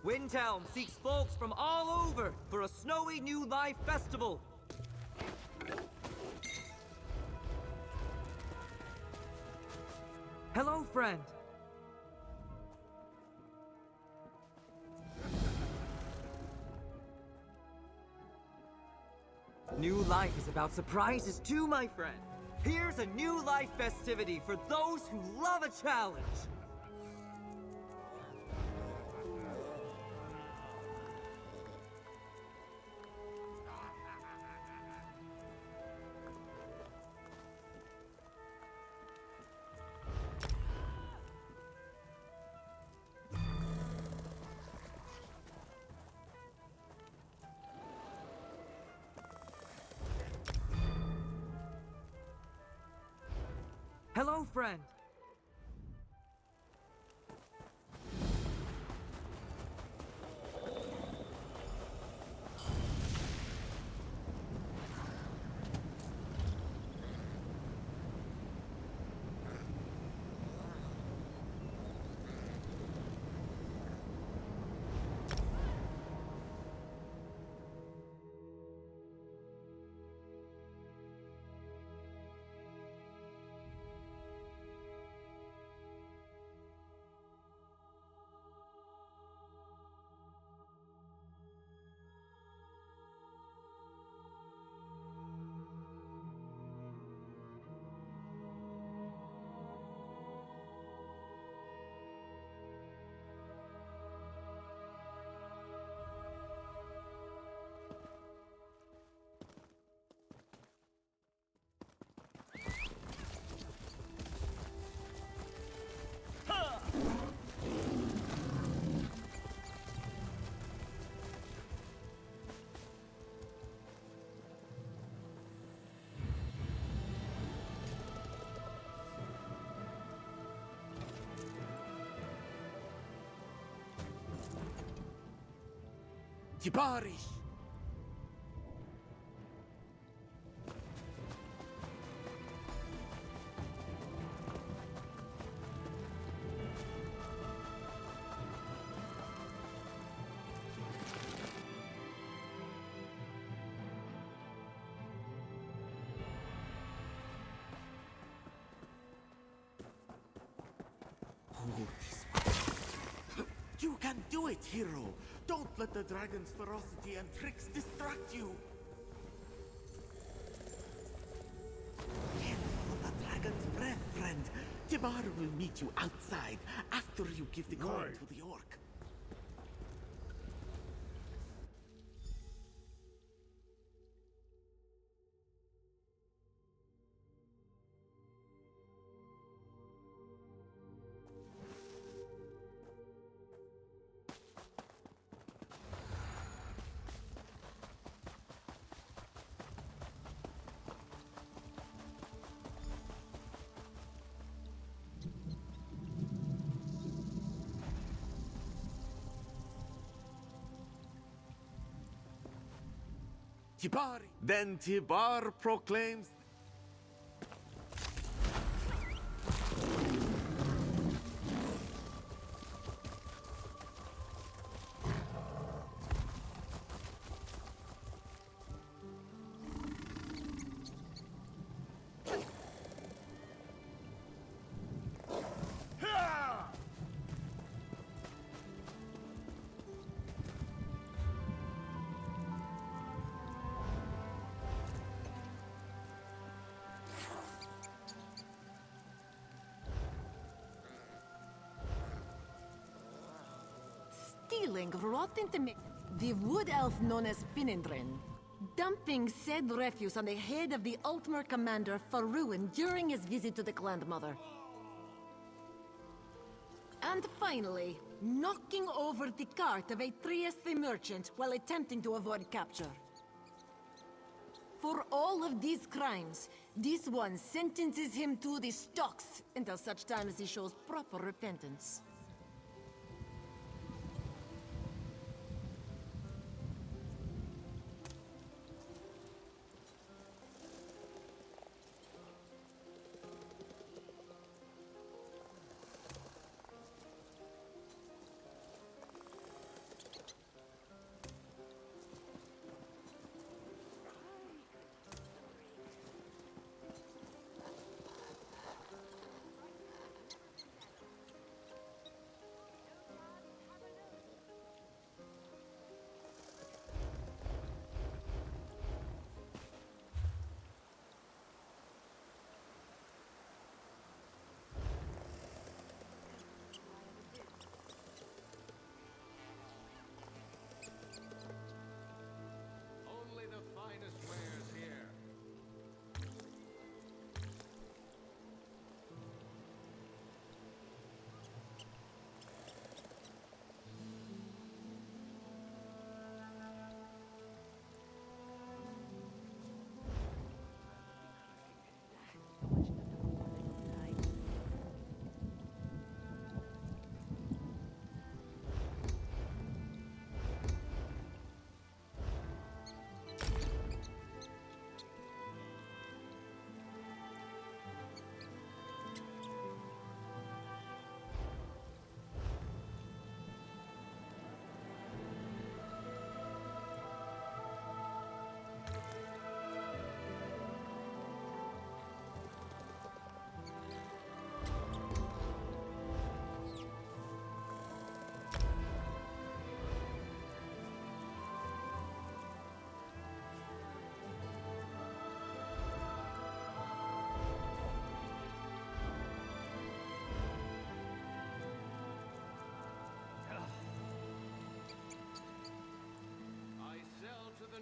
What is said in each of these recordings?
Windhelm seeks folks from all over for a snowy new life festival. Hello, friend. New life is about surprises too, my friend. Here's a new life festivity for those who love a challenge. Hello, friend. Kibarish! You can do it, hero! Don't let the dragon's ferocity and tricks distract you! Careful of the dragon's breath, friend! Tibar will meet you outside after you give the coin to the orc. Tibar! Then Tibar proclaims... Stealing rotten the wood elf known as Finindrin, dumping said refuse on the head of the Ultimate Commander Faruin during his visit to the Clan-Mother. And finally, knocking over the cart of a Trieste the merchant while attempting to avoid capture. For all of these crimes, this one sentences him to the stocks until such time as he shows proper repentance.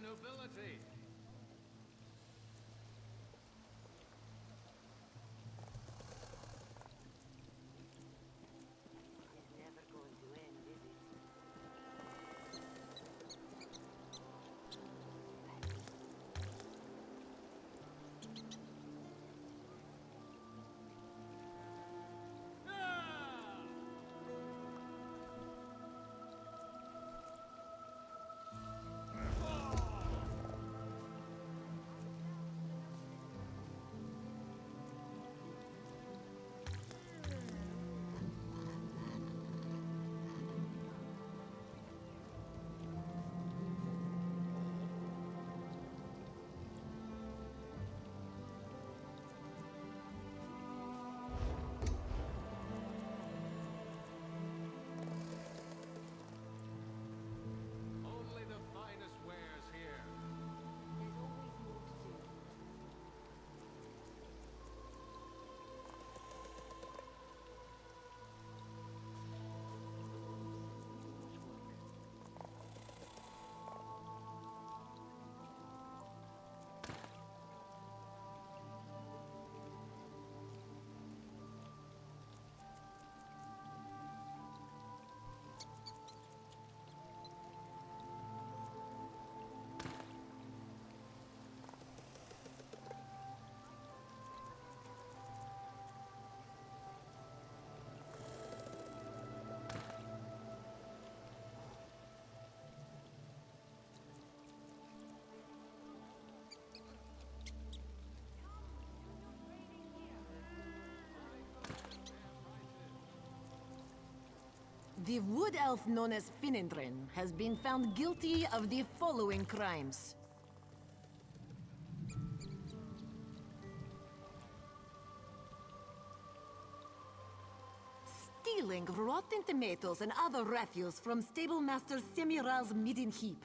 nobility. It's never going to end, is it? Only the finest wares here. There's always more to do. The wood elf known as Finindrin has been found guilty of the following crimes. Stealing rotten tomatoes and other refuse from stablemaster Semiral's midden heap.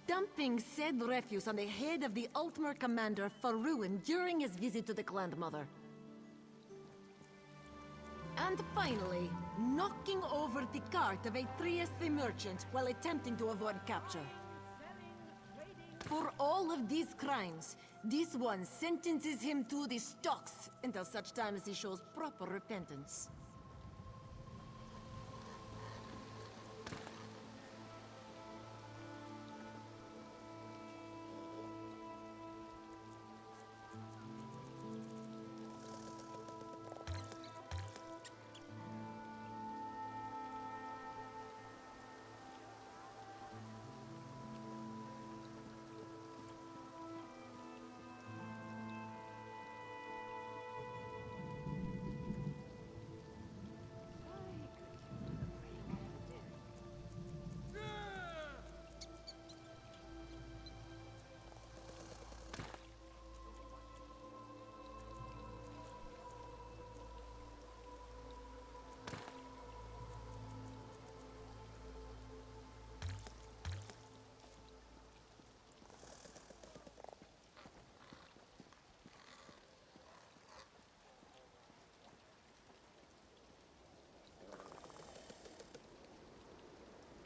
Dumping said refuse on the head of the Altmer commander Faruin during his visit to the Clanmother. And finally, knocking over the cart of Atreus the merchant while attempting to avoid capture. For all of these crimes, this one sentences him to the stocks until such time as he shows proper repentance.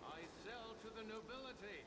I sell to the nobility.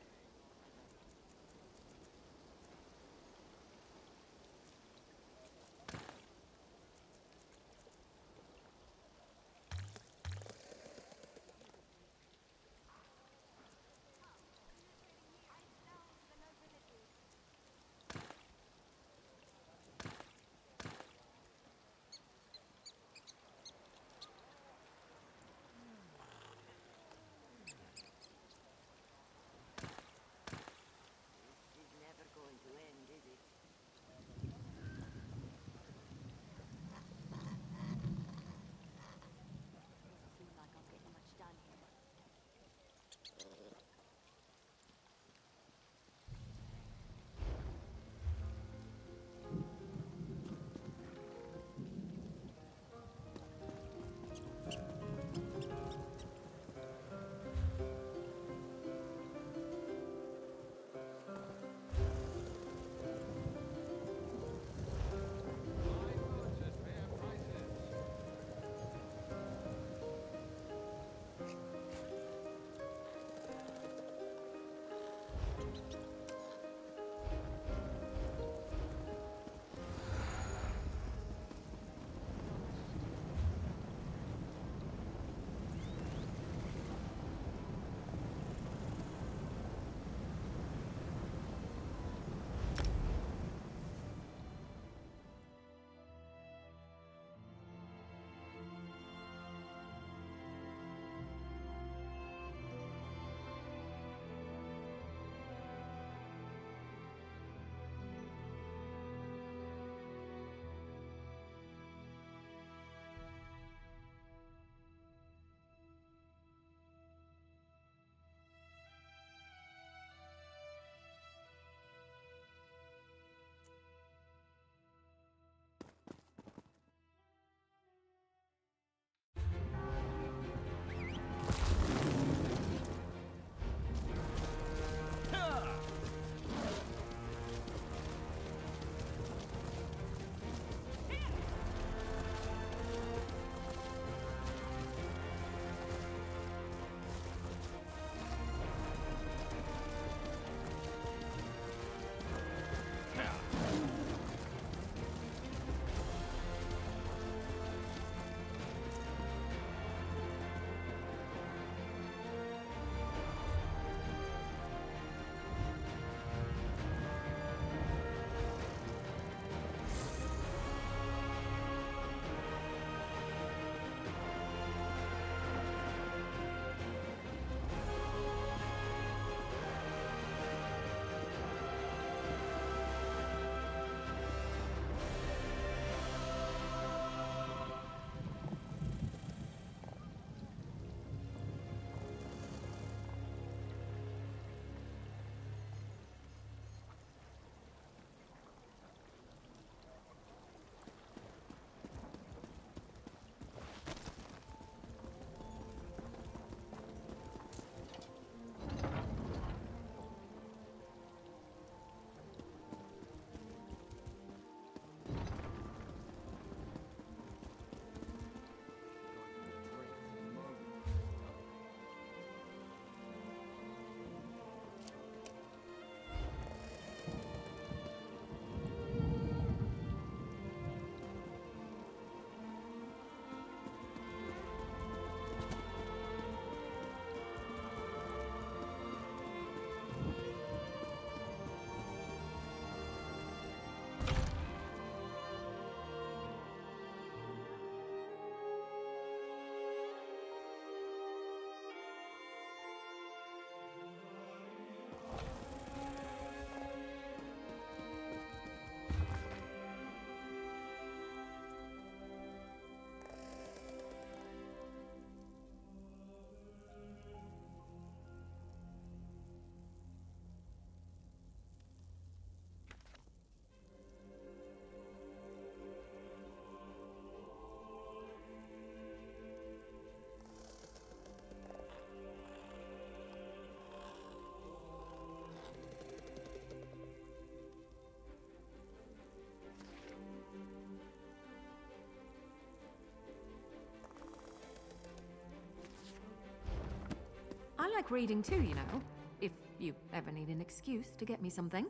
like reading too, you know. If you ever need an excuse to get me something.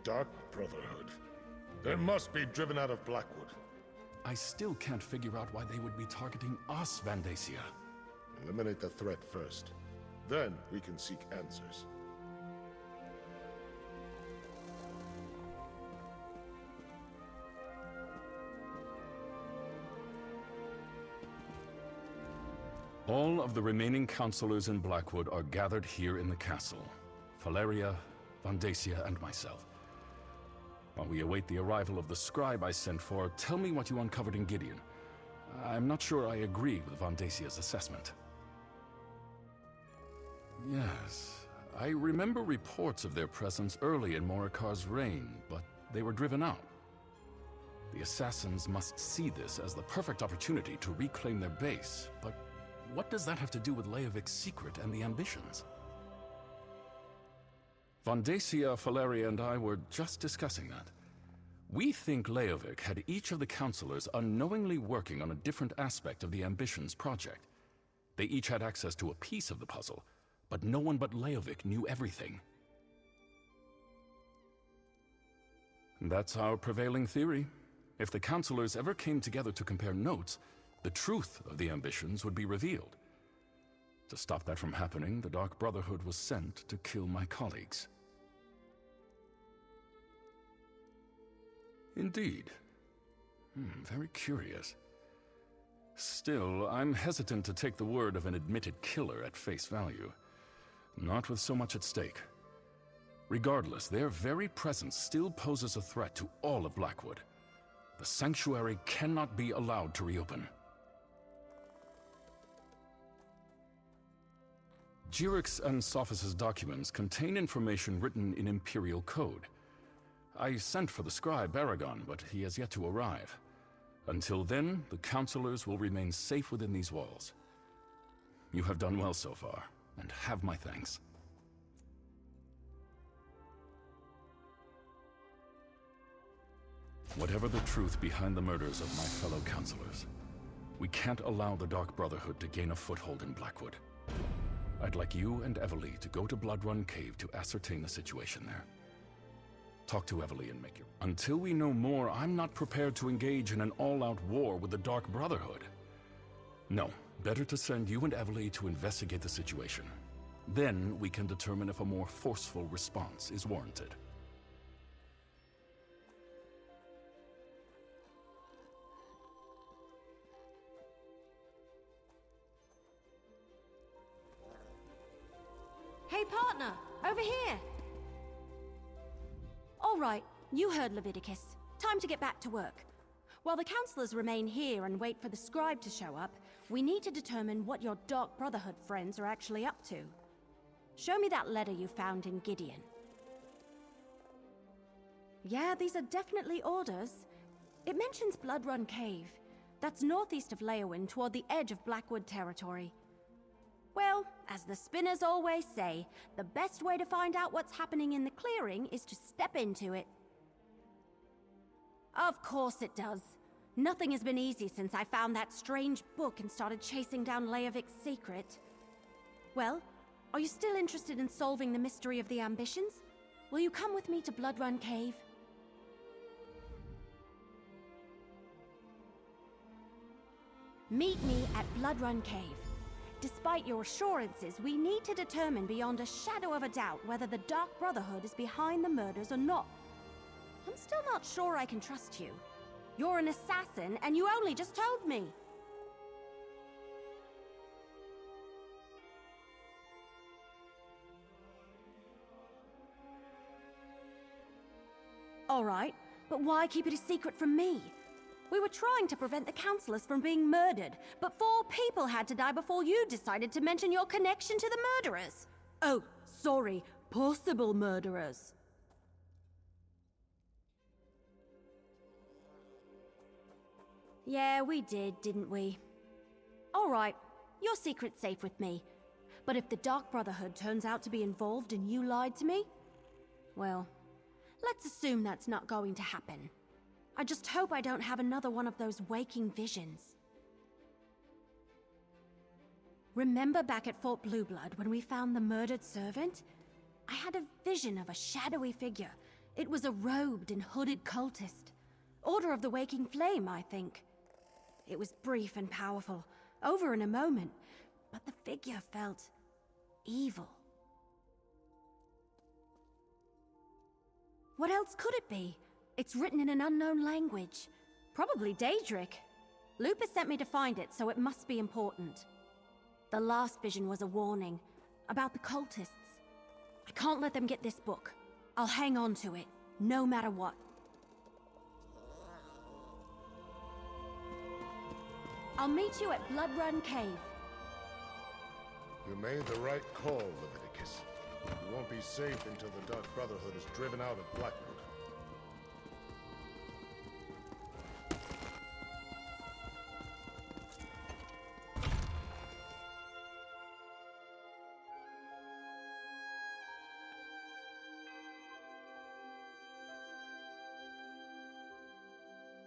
Dark Brotherhood. They must be driven out of Blackwood. I still can't figure out why they would be targeting us, Vandacia. Eliminate the threat first. Then we can seek answers. All of the remaining councilors in Blackwood are gathered here in the castle. Valeria, Vandacia, and myself. While we await the arrival of the scribe I sent for, tell me what you uncovered in Gideon. I'm not sure I agree with Vandacia's assessment. Yes, I remember reports of their presence early in Morikar's reign, but they were driven out. The assassins must see this as the perfect opportunity to reclaim their base, but what does that have to do with Leovic's secret and the ambitions? Vandacia, Valeria, and I were just discussing that. We think Leovic had each of the councilors unknowingly working on a different aspect of the Ambitions project. They each had access to a piece of the puzzle, but no one but Leovic knew everything. That's our prevailing theory. If the councilors ever came together to compare notes, the truth of the Ambitions would be revealed. To stop that from happening, the Dark Brotherhood was sent to kill my colleagues. Indeed. Very curious. Still, I'm hesitant to take the word of an admitted killer at face value. Not with so much at stake. Regardless, their very presence still poses a threat to all of Blackwood. The sanctuary cannot be allowed to reopen. Jirix and Sophis' documents contain information written in Imperial code. I sent for the scribe Aragon, but he has yet to arrive. Until then, the councilors will remain safe within these walls. You have done well so far, and have my thanks. Whatever the truth behind the murders of my fellow councilors, we can't allow the Dark Brotherhood to gain a foothold in Blackwood. I'd like you and Evely to go to Bloodrun Cave to ascertain the situation there. Talk to Evely and make your... Until we know more, I'm not prepared to engage in an all-out war with the Dark Brotherhood. No, better to send you and Evely to investigate the situation. Then we can determine if a more forceful response is warranted. Hey partner, over here! Alright, you heard Leviticus. Time to get back to work. While the councilors remain here and wait for the scribe to show up, we need to determine what your Dark Brotherhood friends are actually up to. Show me that letter you found in Gideon. Yeah, these are definitely orders. It mentions Bloodrun Cave, That's northeast of Leowyn, toward the edge of Blackwood territory. Well, as the spinners always say, the best way to find out what's happening in the clearing is to step into it. Of course it does. Nothing has been easy since I found that strange book and started chasing down Leovik's secret. Well, are you still interested in solving the mystery of the ambitions? Will you come with me to Bloodrun Cave? Meet me at Bloodrun Cave. Despite your assurances, we need to determine beyond a shadow of a doubt whether the Dark Brotherhood is behind the murders or not. I'm still not sure I can trust you. You're an assassin, and you only just told me. All right, but why keep it a secret from me? We were trying to prevent the councilors from being murdered, but 4 people had to die before you decided to mention your connection to the murderers. Oh, sorry, possible murderers. Yeah, we did, didn't we? All right, your secret's safe with me. But if the Dark Brotherhood turns out to be involved and you lied to me, well, let's assume that's not going to happen. I just hope I don't have another one of those waking visions. Remember back at Fort Blueblood when we found the murdered servant? I had a vision of a shadowy figure. It was a robed and hooded cultist. Order of the Waking Flame, I think. It was brief and powerful, over in a moment, but the figure felt evil. What else could it be? It's written in an unknown language. Probably Daedric. Lupus sent me to find it, so it must be important. The last vision was a warning about the cultists. I can't let them get this book. I'll hang on to it, no matter what. I'll meet you at Bloodrun Cave. You made the right call, Leviticus. You won't be safe until the Dark Brotherhood is driven out of Blackwood.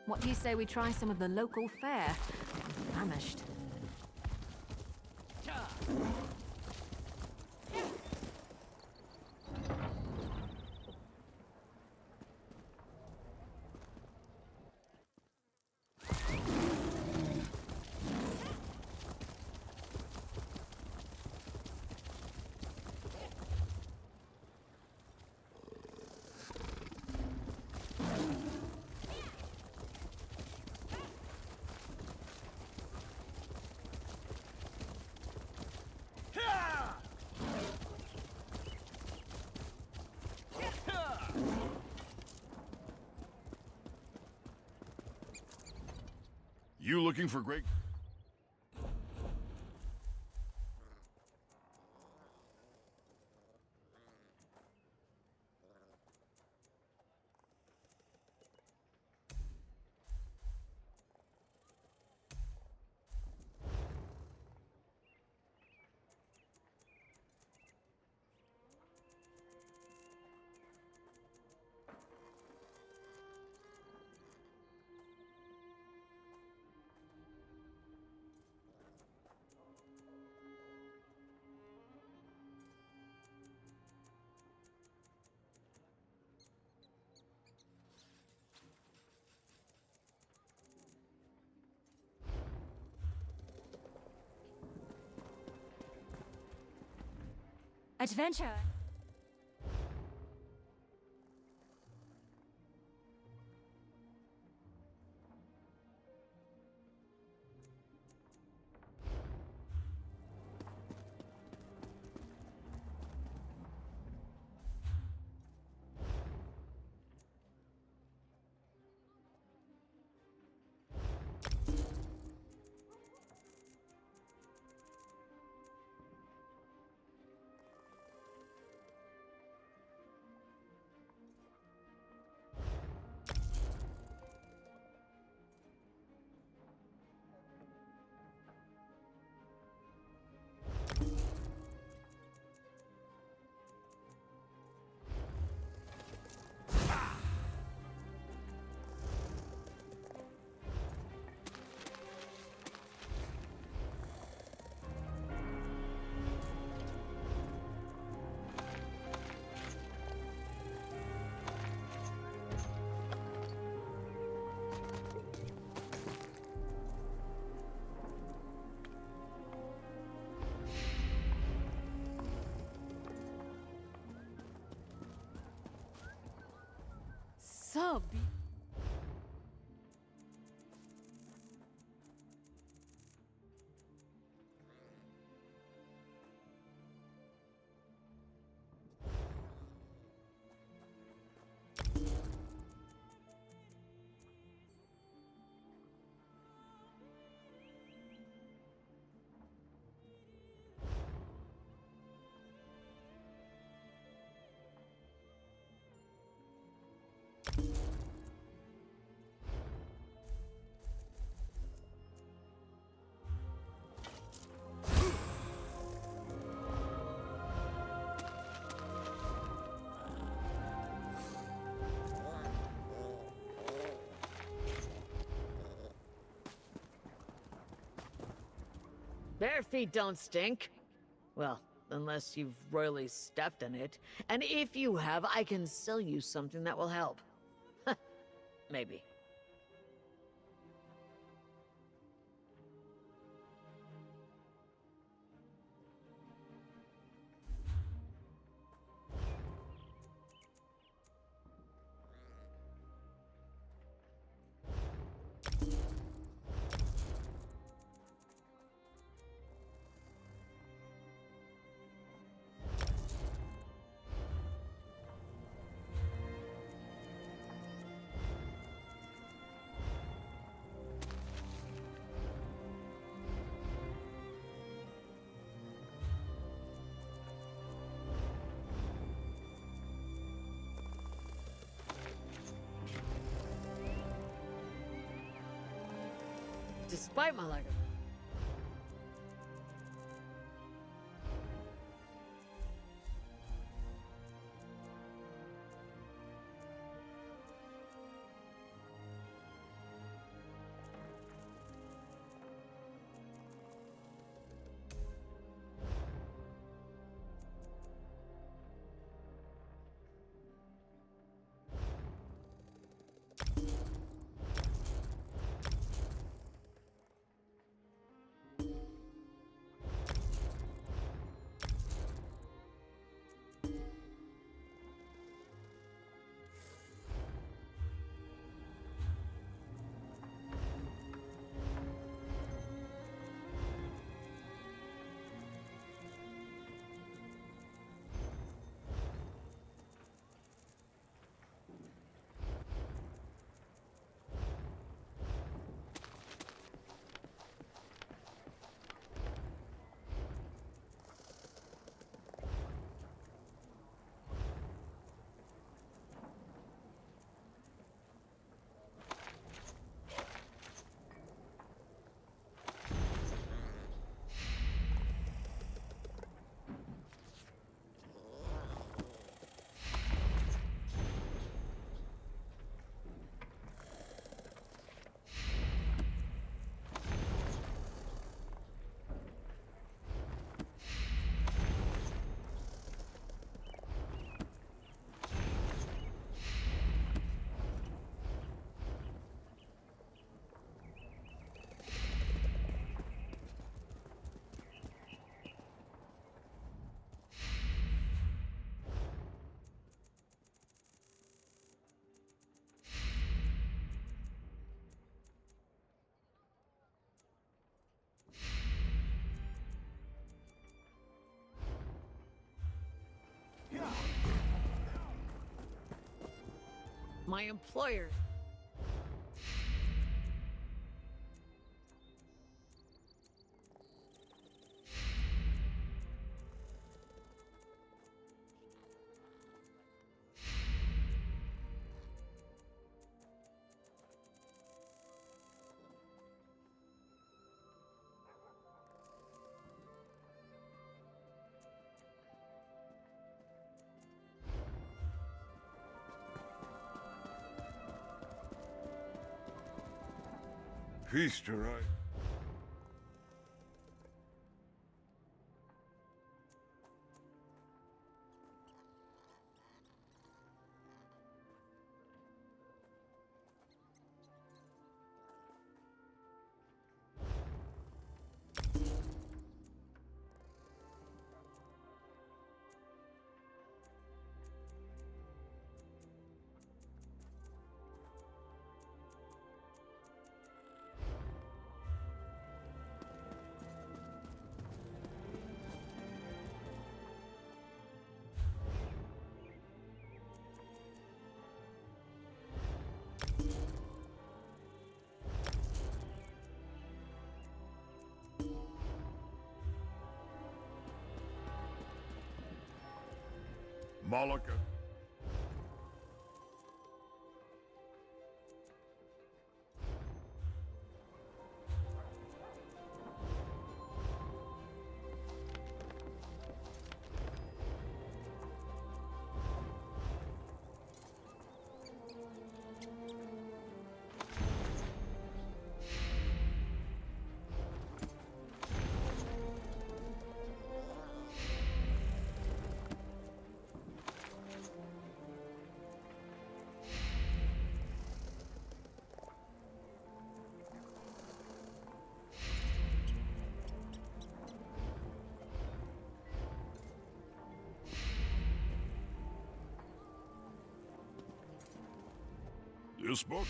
What do you say we try some of the local fare? I'm famished. You looking for great... Adventure! so beautiful. Bare feet don't stink. Well, unless you've royally stepped in it. And if you have, I can sell you something that will help. Maybe. Despite my lack of... My employer... Feast your eye. Malika. This book?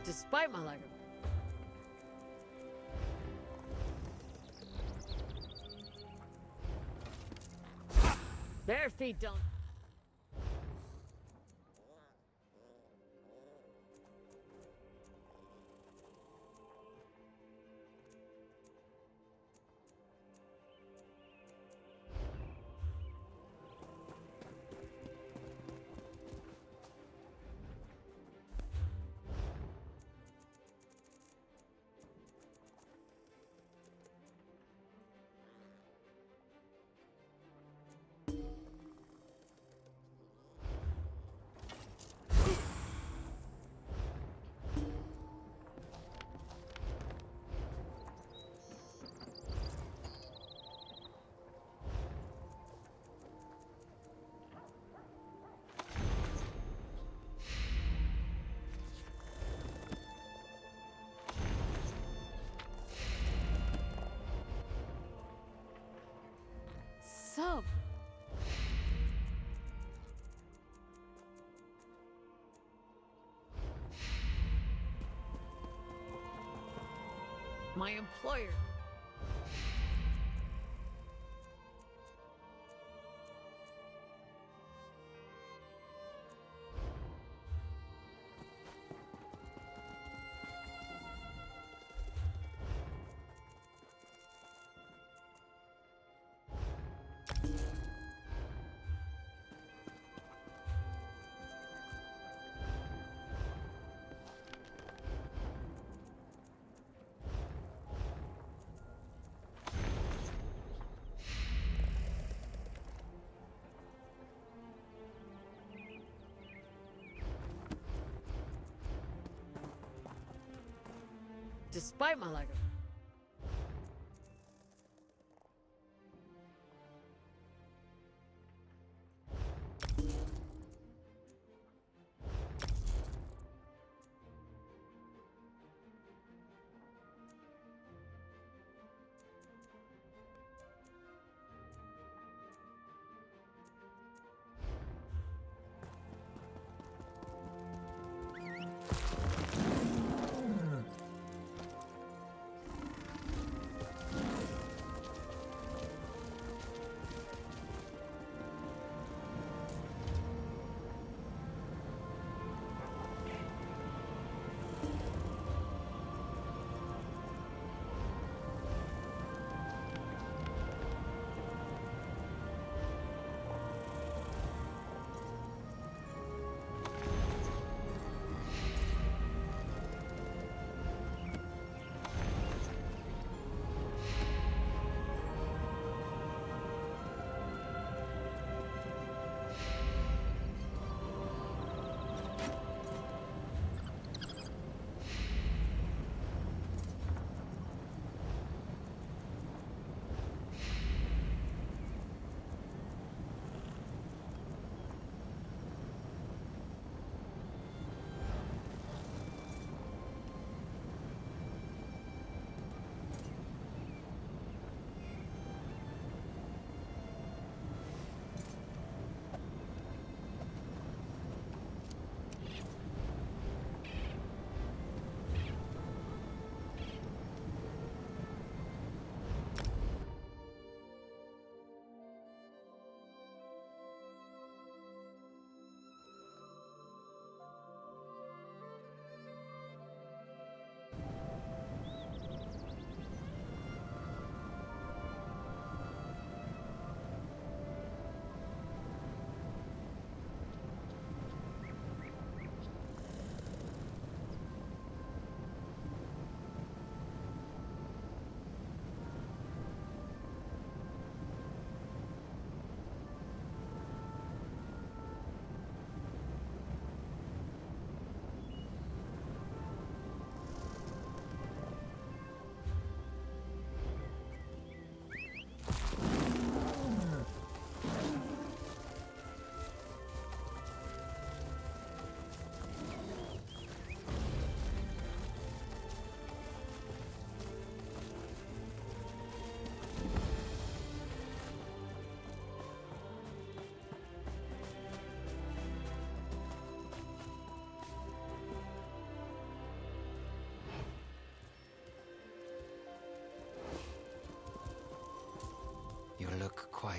Despite my lack of... Bare feet don't... So... My employer... Despite my lack of...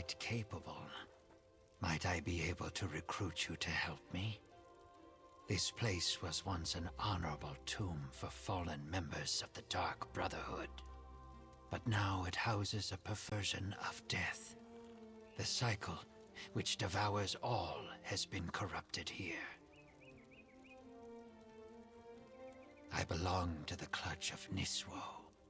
quite capable. Might I be able to recruit you to help me? This place was once an honorable tomb for fallen members of the Dark Brotherhood. But now it houses a perversion of death. The cycle, which devours all, has been corrupted here. I belong to the clutch of Niswo.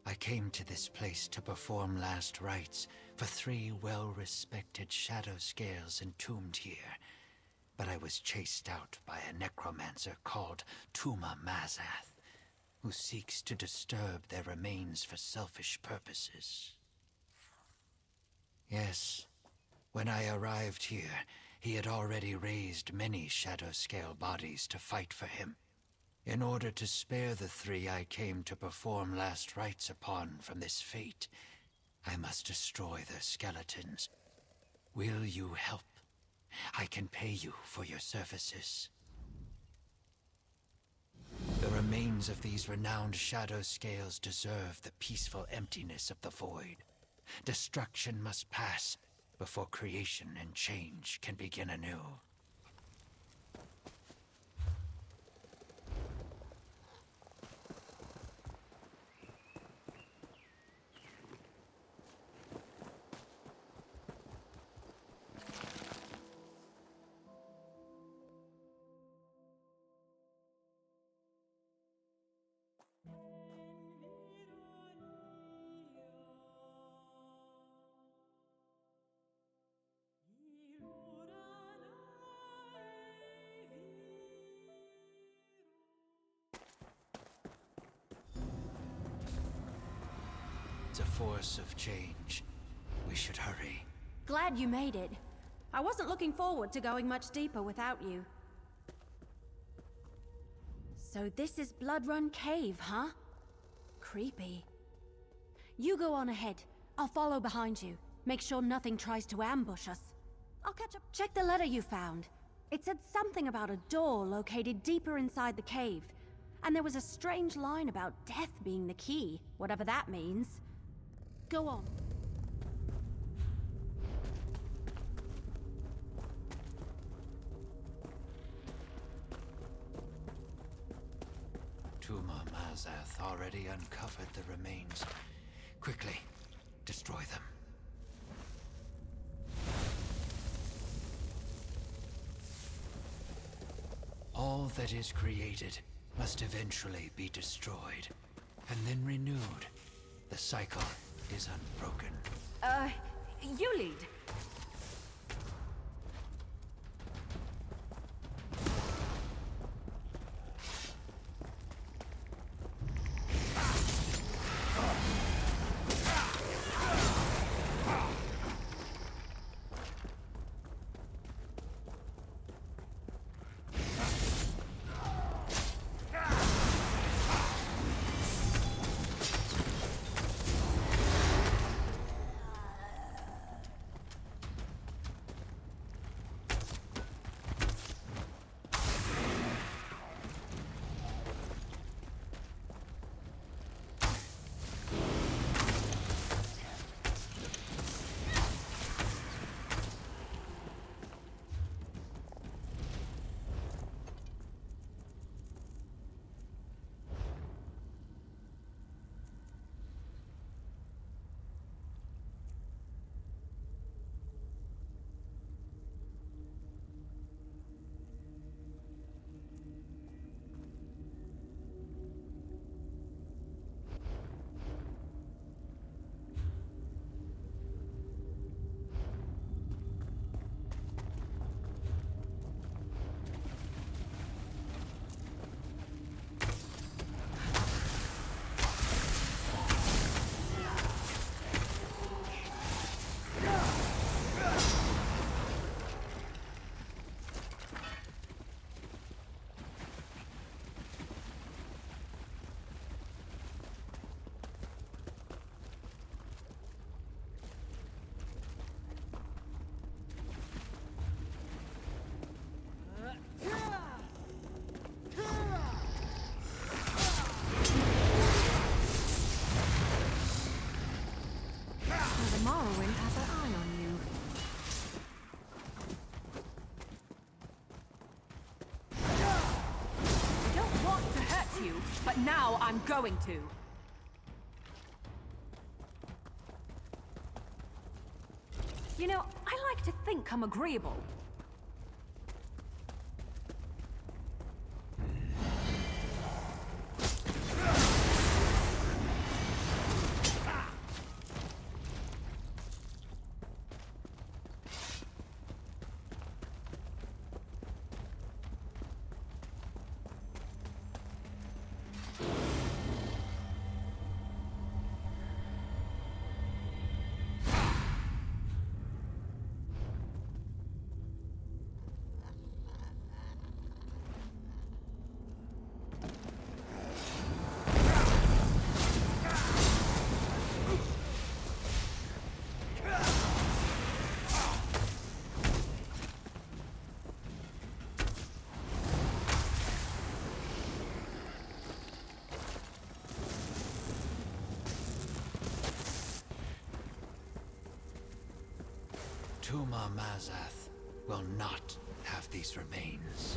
I came to this place to perform last rites for 3 well-respected shadow scales entombed here. But I was chased out by a necromancer called Tuma Mazath, who seeks to disturb their remains for selfish purposes. Yes, when I arrived here, he had already raised many shadow scale bodies to fight for him. In order to spare the 3 I came to perform last rites upon from this fate, I must destroy their skeletons. Will you help? I can pay you for your services. The remains of these renowned shadow scales deserve the peaceful emptiness of the void. Destruction must pass before creation and change can begin anew. It's a force of change. We should hurry. Glad you made it. I wasn't looking forward to going much deeper without you. So this is Blood Run Cave, huh? Creepy. You go on ahead. I'll follow behind you. Make sure nothing tries to ambush us. I'll catch up. Check the letter you found. It said something about a door located deeper inside the cave. And there was a strange line about death being the key, whatever that means. Go on. Tuma Mazath already uncovered the remains. Quickly, destroy them. All that is created must eventually be destroyed, and then renewed. The cycle is unbroken. You lead. I'm going to. You know, I like to think I'm agreeable. Tuma Mazath will not have these remains.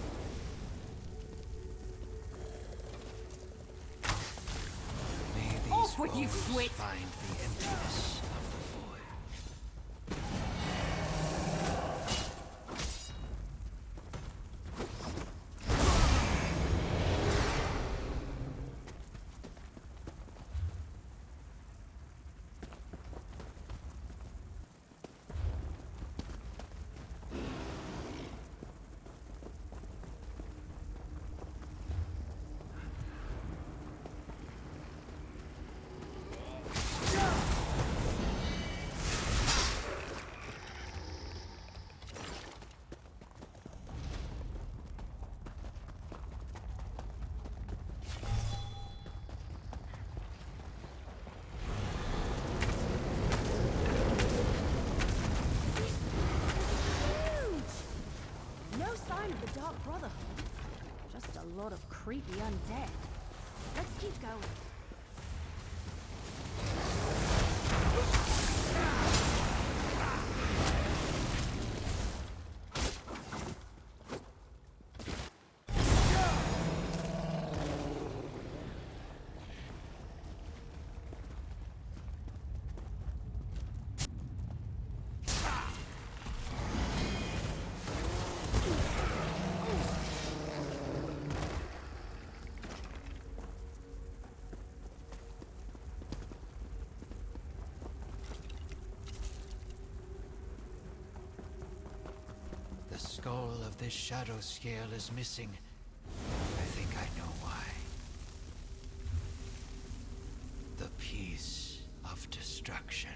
May these Off with you, foes Switch! find the emptiness of the void. No sign of the Dark Brotherhood. Just a lot of creepy undead. Let's keep going. The skull of this shadow scale is missing. I think I know why. The piece of destruction.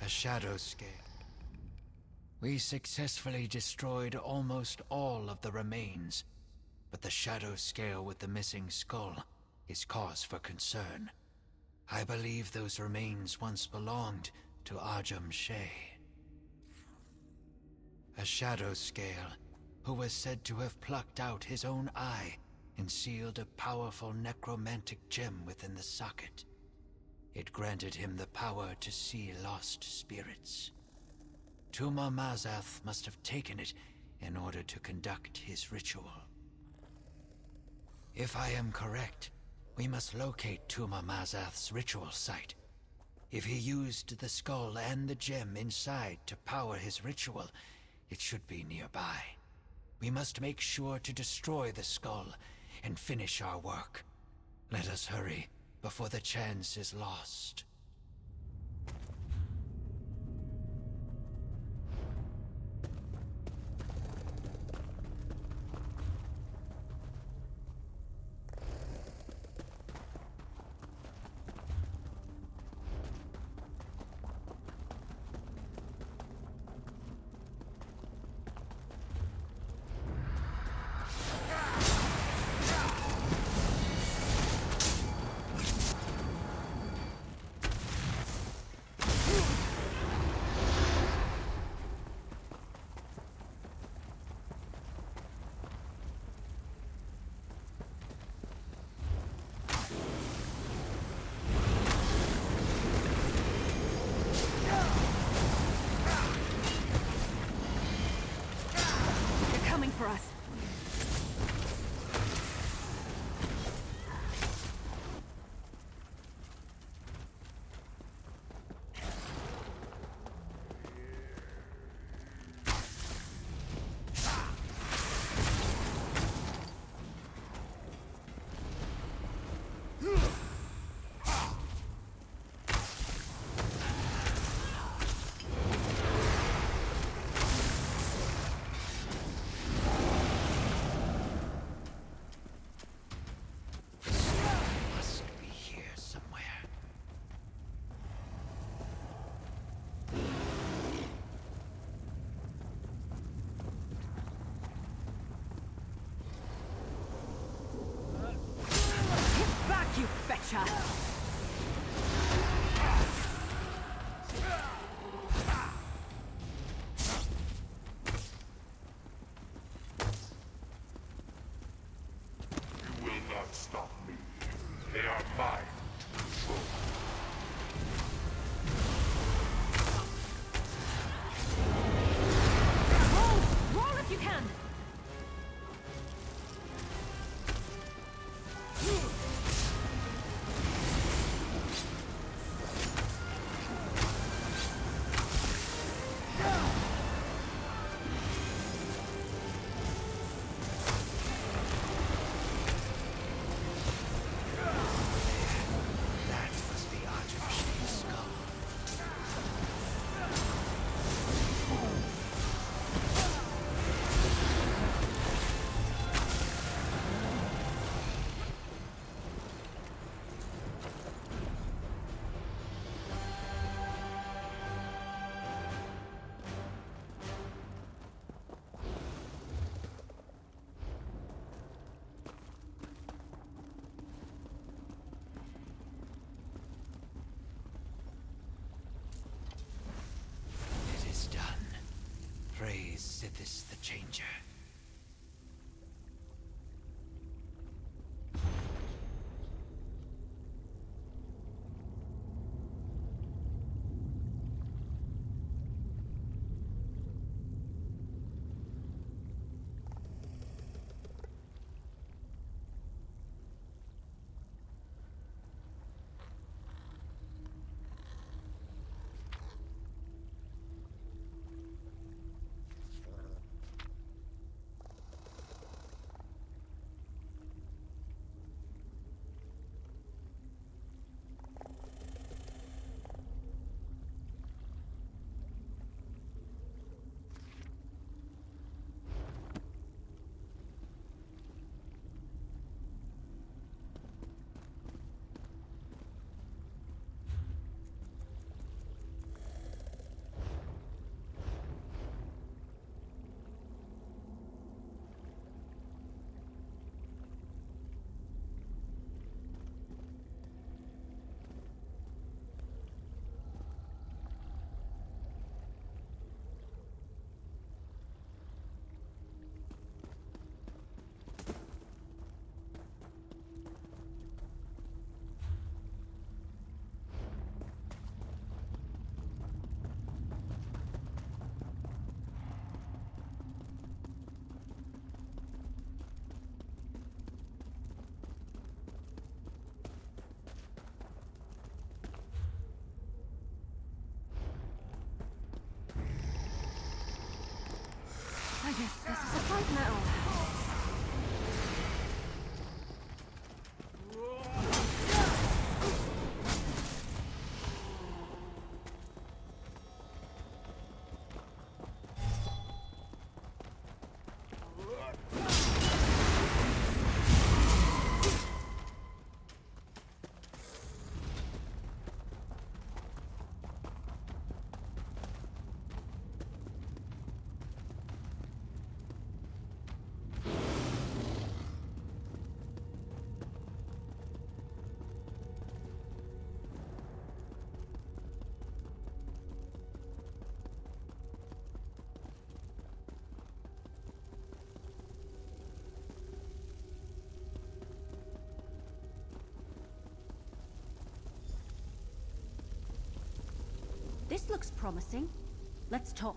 A shadow scale. We successfully destroyed almost all of the remains, but the shadow scale with the missing skull is cause for concern. I believe those remains once belonged to Ajum Shay. A shadow scale who was said to have plucked out his own eye and sealed a powerful necromantic gem within the socket. It granted him the power to see lost spirits. Tuma Mazath must have taken it in order to conduct his ritual. If I am correct, we must locate Tuma Mazath's ritual site. If he used the skull and the gem inside to power his ritual, it should be nearby. We must make sure to destroy the skull and finish our work. Let us hurry before the chance is lost. us. Must be here somewhere. Get back, you betcha! You will not stop me. They are mine to control. Roll! Roll if you can! That was the Archbishop's skull. It is done. Praise Sithis the Changer. I guess this is a fight metal. This looks promising. Let's talk.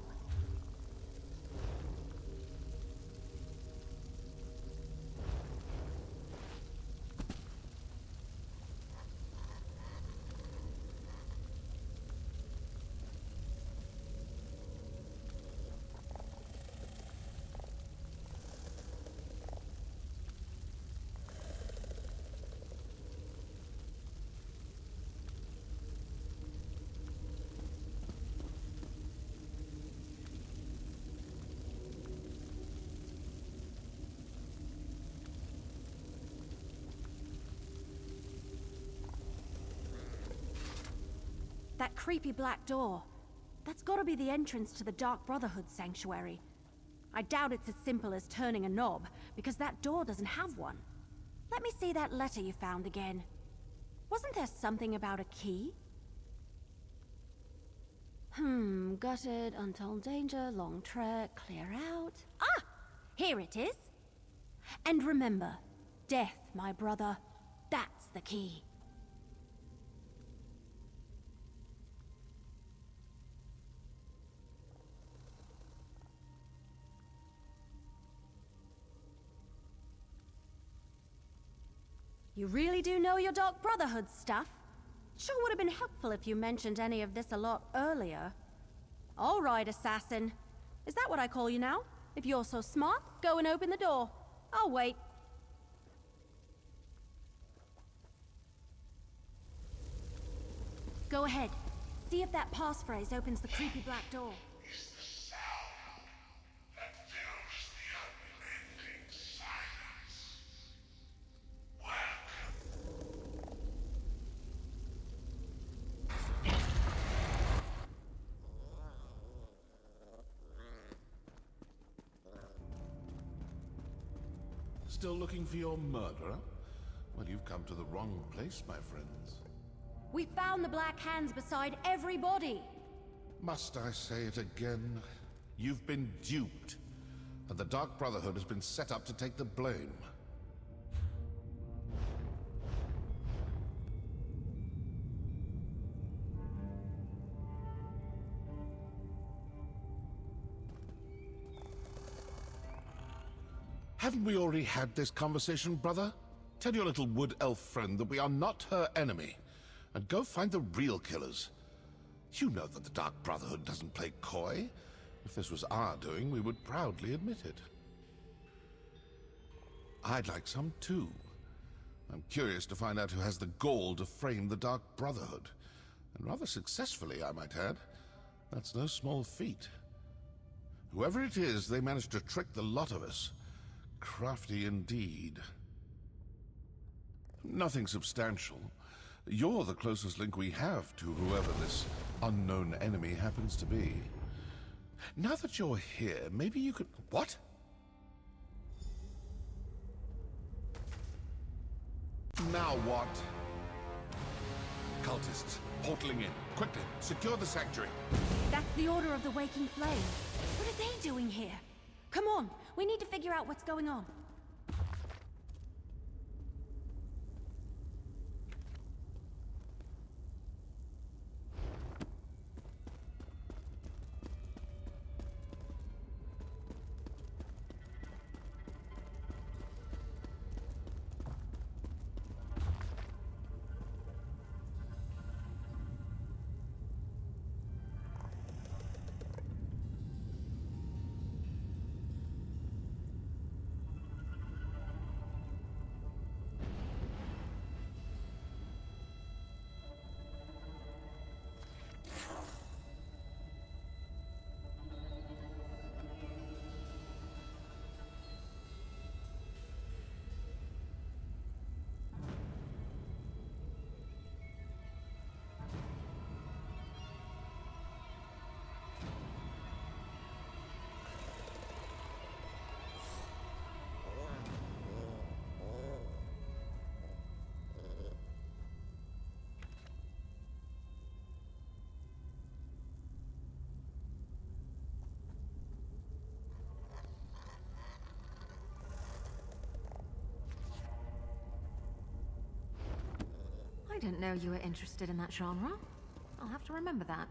That creepy black door. That's gotta be the entrance to the Dark Brotherhood sanctuary. I doubt it's as simple as turning a knob, because that door doesn't have one. Let me see that letter you found again. Wasn't there something about a key? Gutted, untold danger, long trek, clear out. Ah! Here it is. And remember, death, my brother, that's the key. You really do know your Dark Brotherhood stuff? Sure would have been helpful if you mentioned any of this a lot earlier. All right, assassin. Is that what I call you now? If you're so smart, go and open the door. I'll wait. Go ahead. See if that passphrase opens the creepy black door. Is the sound that fills the unending silence. Welcome. Still looking for your murderer? Well, you've come to the wrong place, my friends. We found the Black Hands beside every body. Must I say it again? You've been duped, and the Dark Brotherhood has been set up to take the blame. Haven't we already had this conversation, brother? Tell your little wood elf friend that we are not her enemy, and go find the real killers. You know that the Dark Brotherhood doesn't play coy. If this was our doing, we would proudly admit it. I'd like some too. I'm curious to find out who has the gall to frame the Dark Brotherhood. And rather successfully, I might add. That's no small feat. Whoever it is, they managed to trick the lot of us. Crafty indeed. Nothing substantial. You're the closest link we have to whoever this unknown enemy happens to be. Now that you're here, maybe you could... What? Now what? Cultists, portaling in. Quickly, secure the sanctuary. That's the Order of the Waking Flame. What are they doing here? Come on, we need to figure out what's going on. I didn't know you were interested in that genre. I'll have to remember that.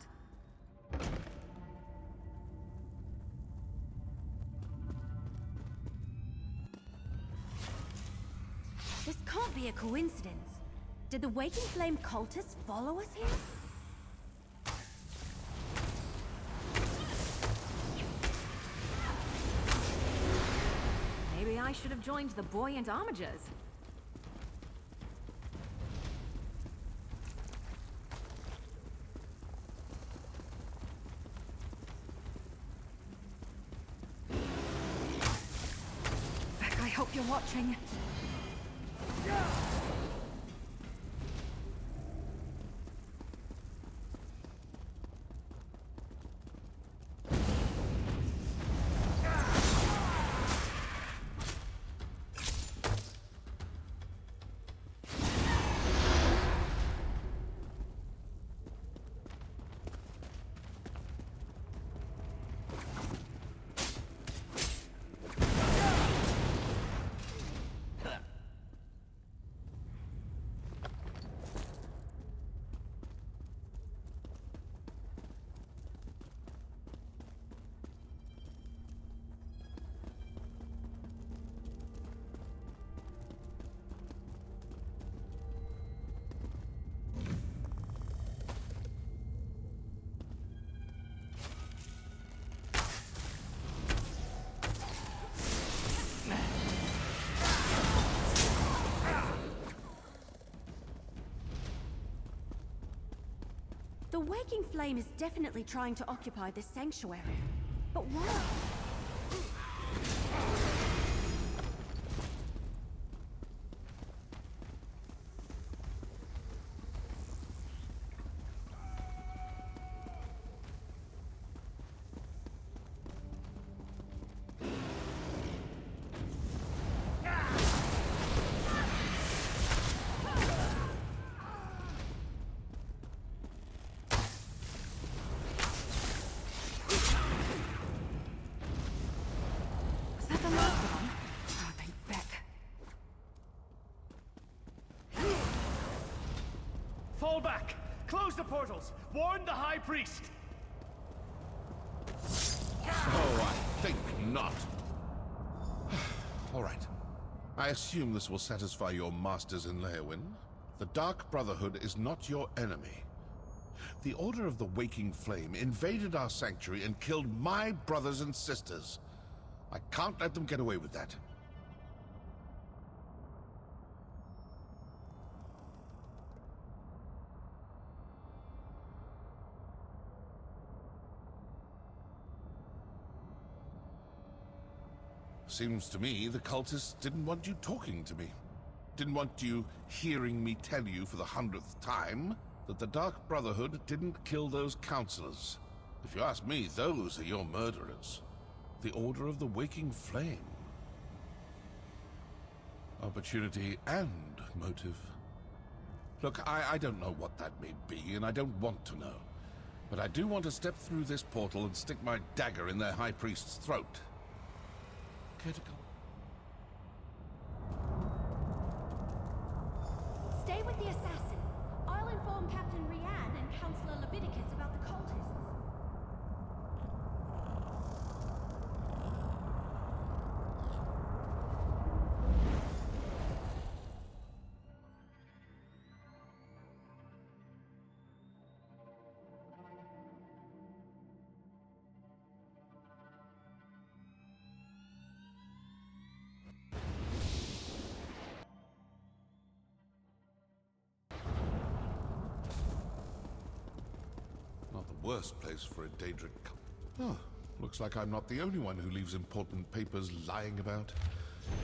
This can't be a coincidence. Did the Waking Flame cultists follow us here? Maybe I should have joined the buoyant armigers. I hope you're watching. The Waking Flame is definitely trying to occupy this sanctuary. But why? Fall back! Close the portals! Warn the High Priest! Oh, I think not. All right. I assume this will satisfy your masters in Leowyn. The Dark Brotherhood is not your enemy. The Order of the Waking Flame invaded our sanctuary and killed my brothers and sisters. I can't let them get away with that. Seems to me the cultists didn't want you talking to me. Didn't want you hearing me tell you for the 100th time that the Dark Brotherhood didn't kill those councilors. If you ask me, those are your murderers. The Order of the Waking Flame. Opportunity and motive. Look, I don't know what that may be, and I don't want to know. But I do want to step through this portal and stick my dagger in their High Priest's throat. Care to come? Stay with the assassin. I'll inform Captain Rianne and Councillor Leviticus about the cultists. Worst place for a Daedric. Oh, looks like I'm not the only one who leaves important papers lying about.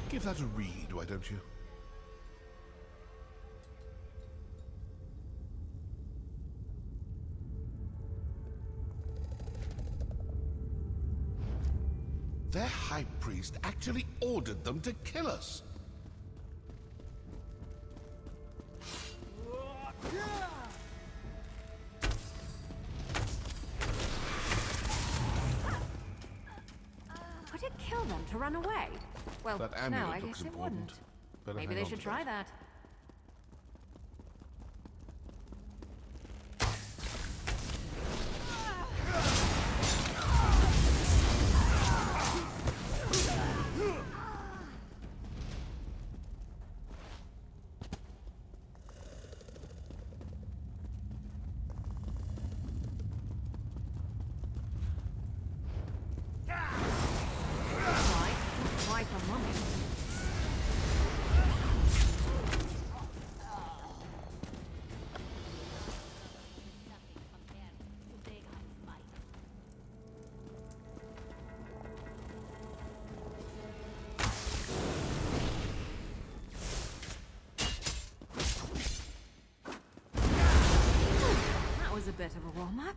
Give that a read, why don't you? Their High Priest actually ordered them to kill us. To run away? Well, that no, amulet I looks guess it important. wouldn't. Better Maybe hang they on should to try that. A bit of a warm-up.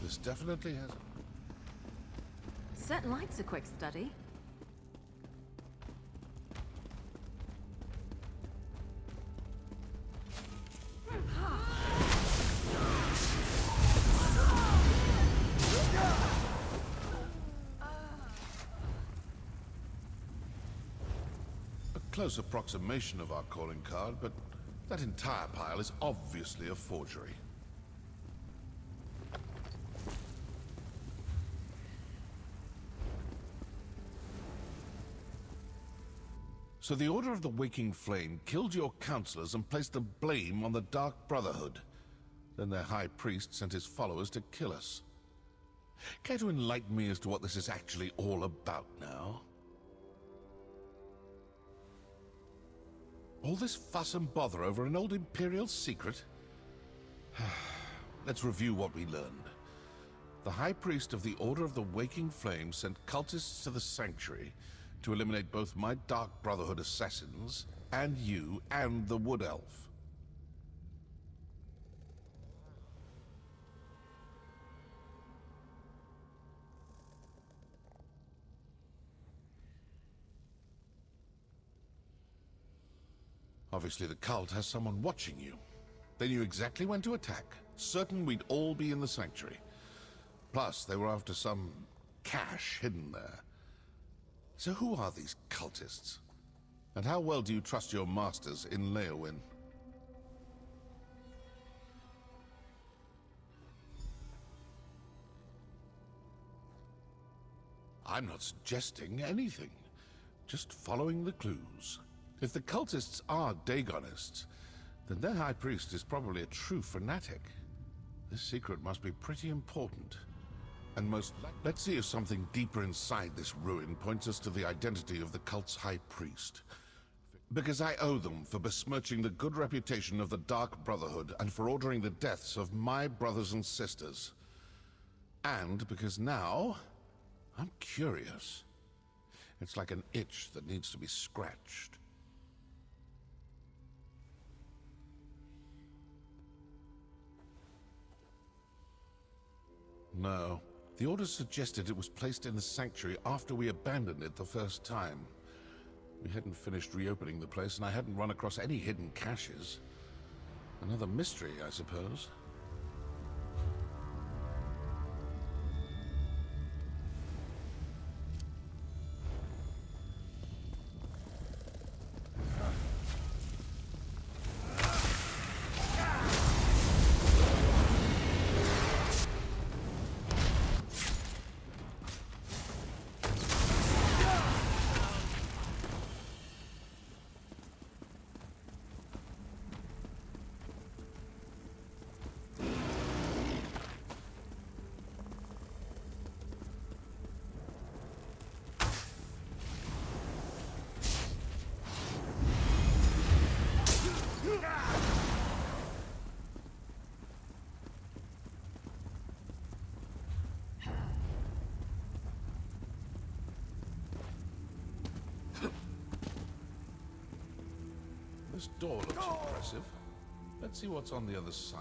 This definitely has... Certain likes a quick study. Close approximation of our calling card, but that entire pile is obviously a forgery. So the Order of the Waking Flame killed your councilors and placed the blame on the Dark Brotherhood. Then their High Priest sent his followers to kill us. Care to enlighten me as to what this is actually all about now? All this fuss and bother over an old Imperial secret? Let's review what we learned. The High Priest of the Order of the Waking Flame sent cultists to the Sanctuary to eliminate both my Dark Brotherhood assassins, and you, and the Wood Elf. Obviously the cult has someone watching you. They knew exactly when to attack, certain we'd all be in the Sanctuary. Plus, they were after some cache hidden there. So who are these cultists? And how well do you trust your masters in Leowin? I'm not suggesting anything. Just following the clues. If the cultists are Dagonists, then their High Priest is probably a true fanatic. This secret must be pretty important. And let's see if something deeper inside this ruin points us to the identity of the cult's High Priest. Because I owe them for besmirching the good reputation of the Dark Brotherhood and for ordering the deaths of my brothers and sisters. And because now, I'm curious. It's like an itch that needs to be scratched. No. The Order suggested it was placed in the Sanctuary after we abandoned it the first time. We hadn't finished reopening the place, and I hadn't run across any hidden caches. Another mystery, I suppose. This door looks impressive. Let's see what's on the other side.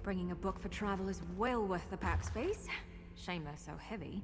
Bringing a book for travel is well worth the pack space. Shame they're so heavy.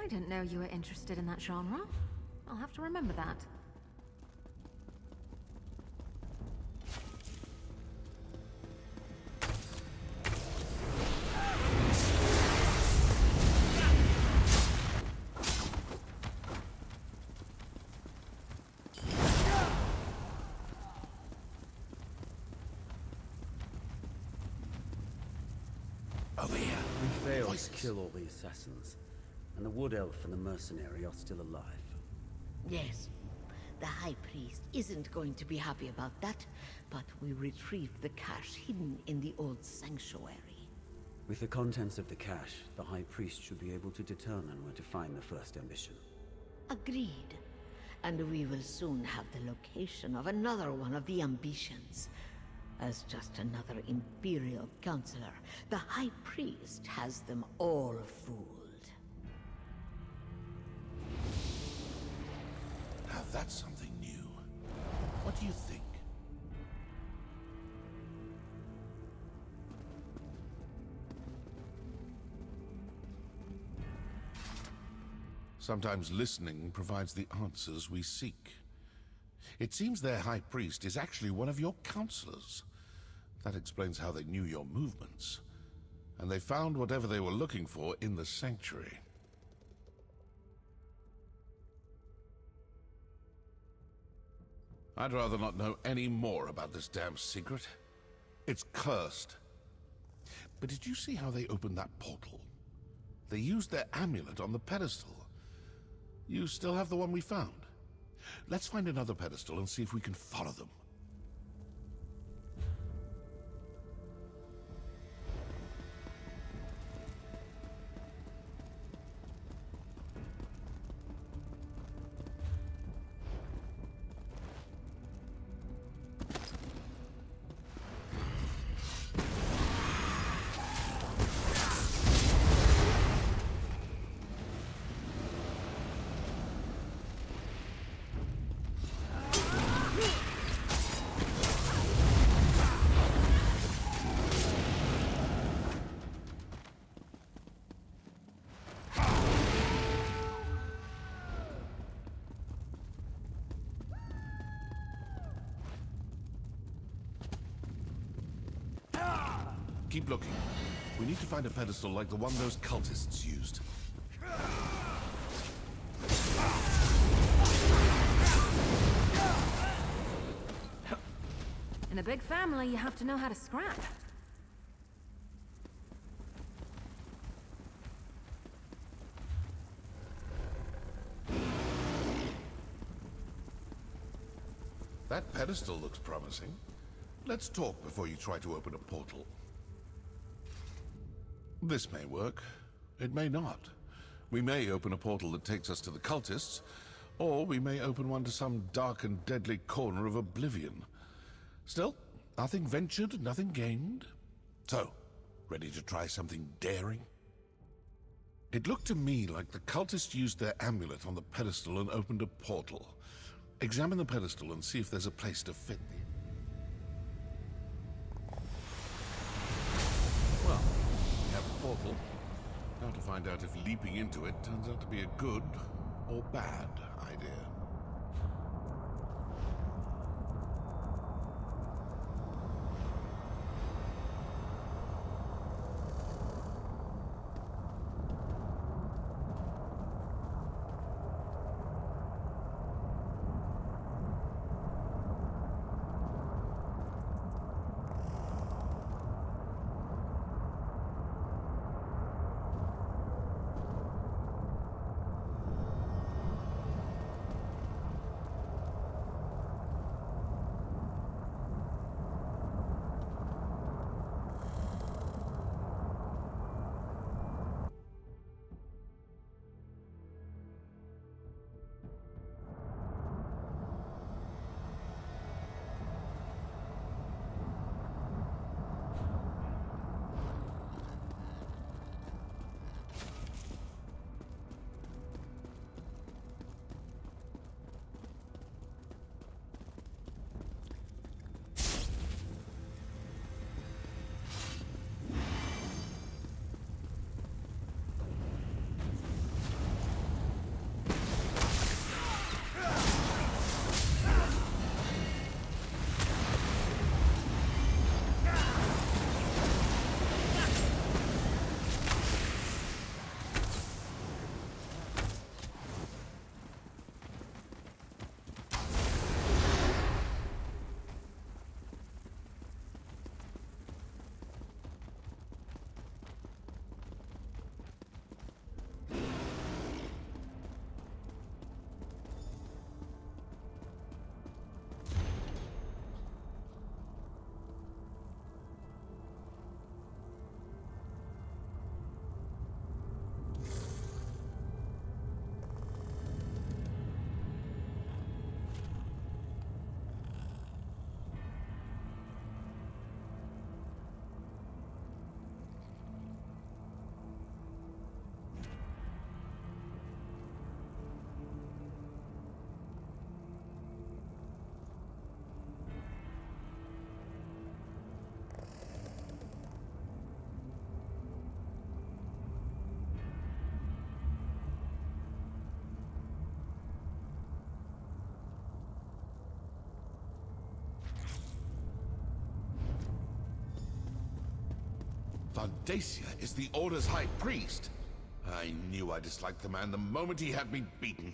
I didn't know you were interested in that genre. I'll have to remember that. Over here. We failed Voices. to kill all the assassins, and the Wood Elf and the mercenary are still alive. Yes. The High Priest isn't going to be happy about that, but we retrieved the cache hidden in the old sanctuary. With the contents of the cache, the High Priest should be able to determine where to find the first ambition. Agreed. And we will soon have the location of another one of the ambitions. As just another Imperial Councilor, the High Priest has them all fooled. Now that's something new. What do you think? Sometimes listening provides the answers we seek. It seems their high priest is actually one of your councilors. That explains how they knew your movements. And they found whatever they were looking for in the sanctuary. I'd rather not know any more about this damn secret. It's cursed. But did you see how they opened that portal? They used their amulet on the pedestal. You still have the one we found? Let's find another pedestal and see if we can follow them. Keep looking. We need to find a pedestal like the one those cultists used. In a big family, you have to know how to scrap. That pedestal looks promising. Let's talk before you try to open a portal. This may work. It may not. We may open a portal that takes us to the cultists, or we may open one to some dark and deadly corner of oblivion. Still, nothing ventured, nothing gained. So, ready to try something daring? It looked to me like the cultists used their amulet on the pedestal and opened a portal. Examine the pedestal and see if there's a place to fit the... Well, we have a portal. Now to find out if leaping into it turns out to be a good or bad idea. Vandacia is the Order's High Priest. I knew I disliked the man the moment he had me beaten.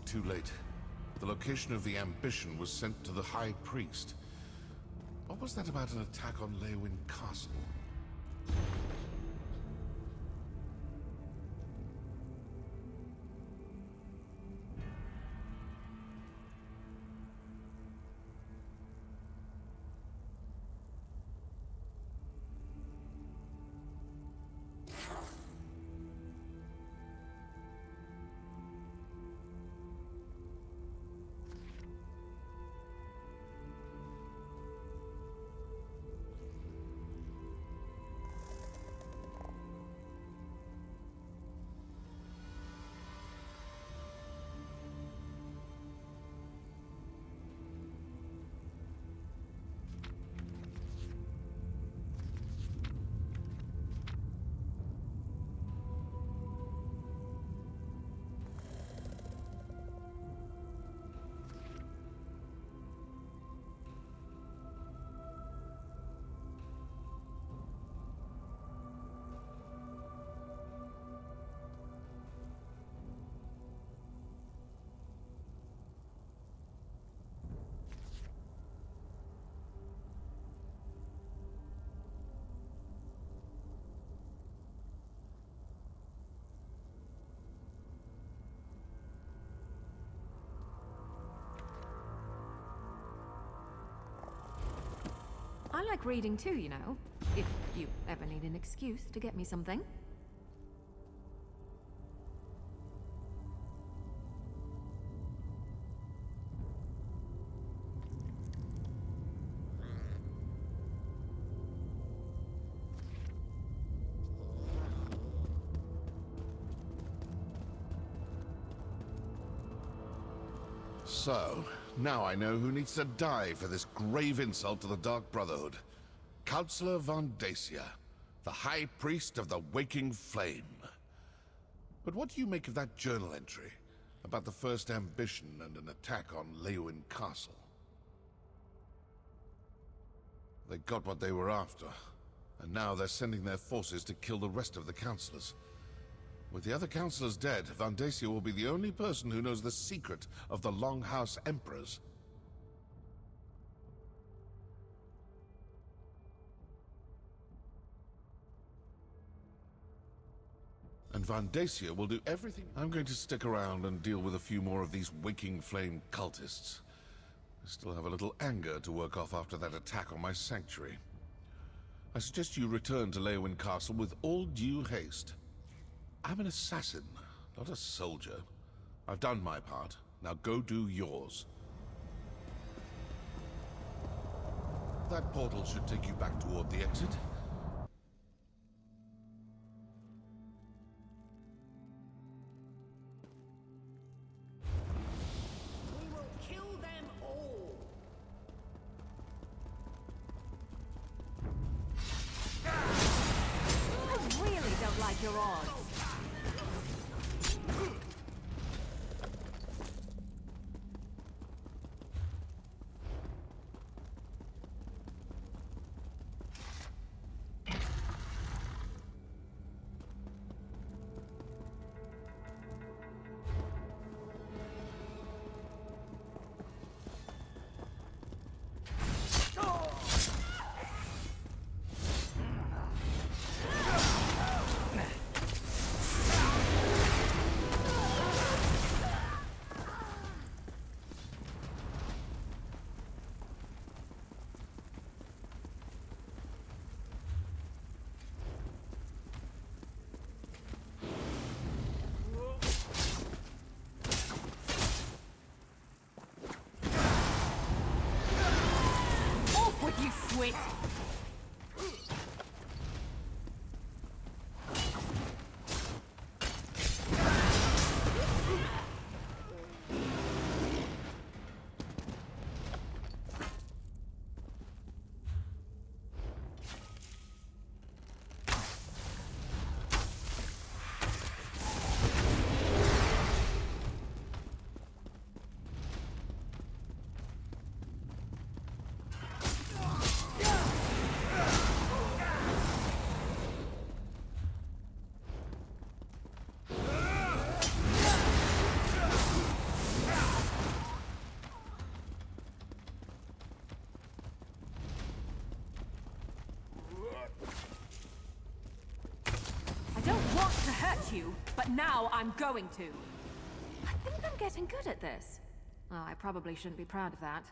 but too late. The location of the ambition was sent to the High Priest. What was that about an attack on Leywin Castle? I like reading too, you know. If you ever need an excuse to get me something. So, now I know who needs to die for this grave insult to the Dark Brotherhood. Councilor Vandacia, the High Priest of the Waking Flame. But what do you make of that journal entry about the first ambition and an attack on Leywin Castle? They got what they were after, and now they're sending their forces to kill the rest of the councilors. With the other councilors dead, Vandacia will be the only person who knows the secret of the Longhouse Emperors. And Vandacia will do everything. I'm going to stick around and deal with a few more of these Waking Flame cultists. I still have a little anger to work off after that attack on my sanctuary. I suggest you return to Leywin Castle with all due haste. I'm an assassin, not a soldier. I've done my part. Now go do yours. That portal should take you back toward the exit. We will kill them all. I really don't like your odds. You swit! to hurt you, but now I'm going to. I think I'm getting good at this. Well, I probably shouldn't be proud of that.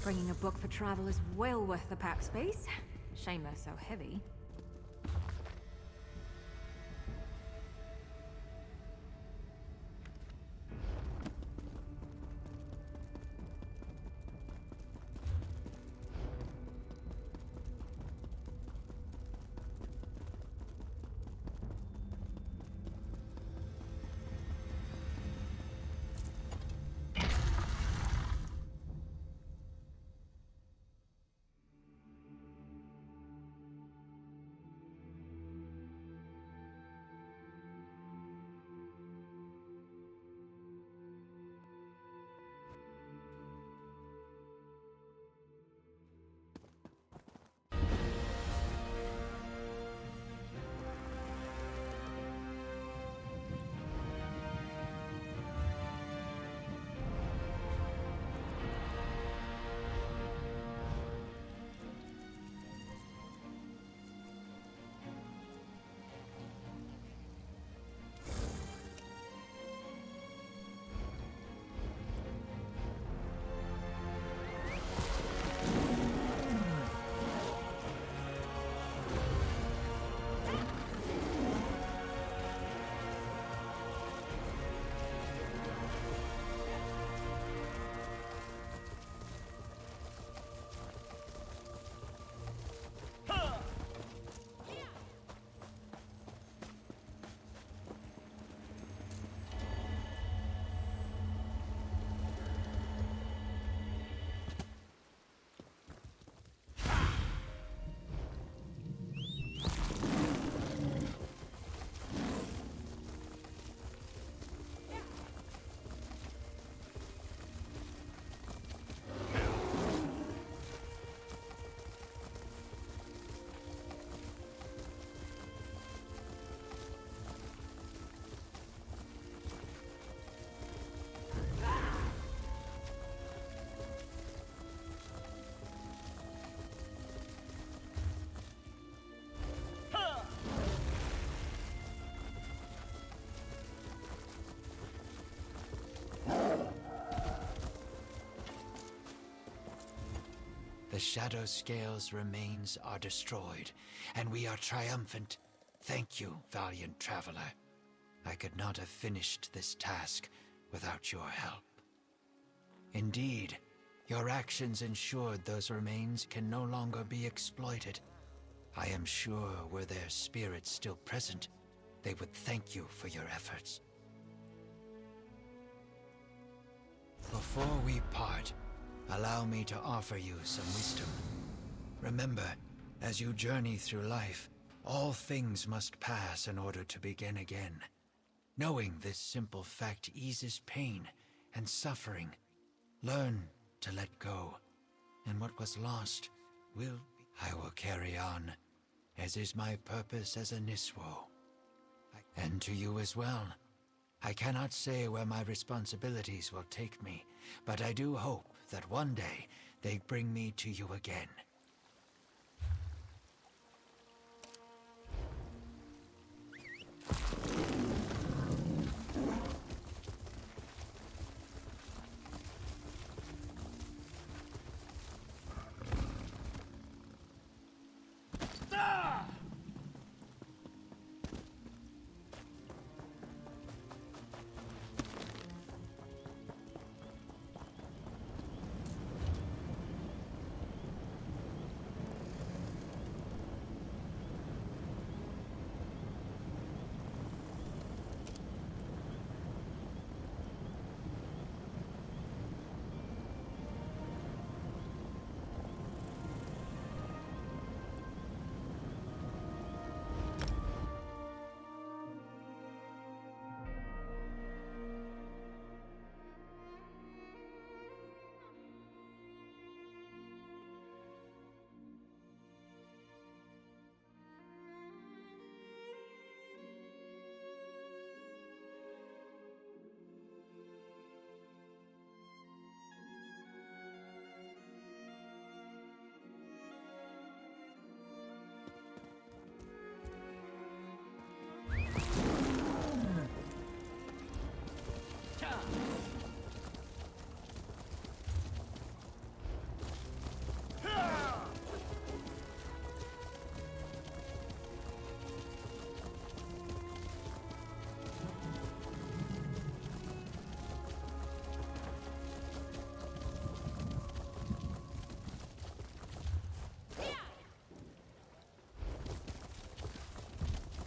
Bringing a book for travel is well worth the pack space. Shame they're so heavy. The Shadow Scales' remains are destroyed, and we are triumphant. Thank you, valiant traveler. I could not have finished this task without your help. Indeed, your actions ensured those remains can no longer be exploited. I am sure were their spirits still present, they would thank you for your efforts. Before we part, allow me to offer you some wisdom. Remember, as you journey through life, all things must pass in order to begin again. Knowing this simple fact eases pain and suffering. Learn to let go, and what was lost I will carry on, as is my purpose as a Niswo. And to you as well. I cannot say where my responsibilities will take me, but I do hope that one day they bring me to you again.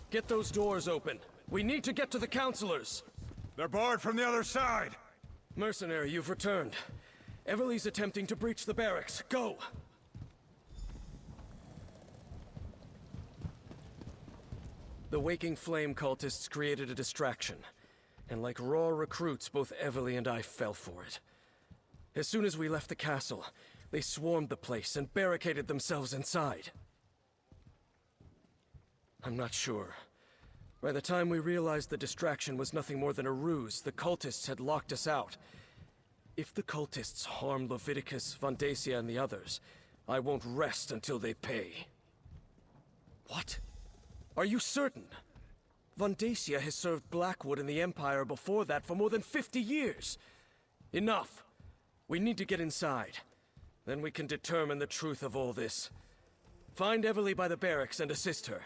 Get those doors open. We need to get to the councilors. They're barred from the other side. Mercenary, you've returned. Everly's attempting to breach the barracks. Go! The Waking Flame cultists created a distraction. And like raw recruits, both Everly and I fell for it. As soon as we left the castle, they swarmed the place and barricaded themselves inside. I'm not sure. By the time we realized the distraction was nothing more than a ruse, the cultists had locked us out. If the cultists harm Leviticus, Vandacia, and the others, I won't rest until they pay. What? Are you certain? Vandacia has served Blackwood and the Empire before that for more than 50 years. Enough. We need to get inside. Then we can determine the truth of all this. Find Everly by the barracks and assist her.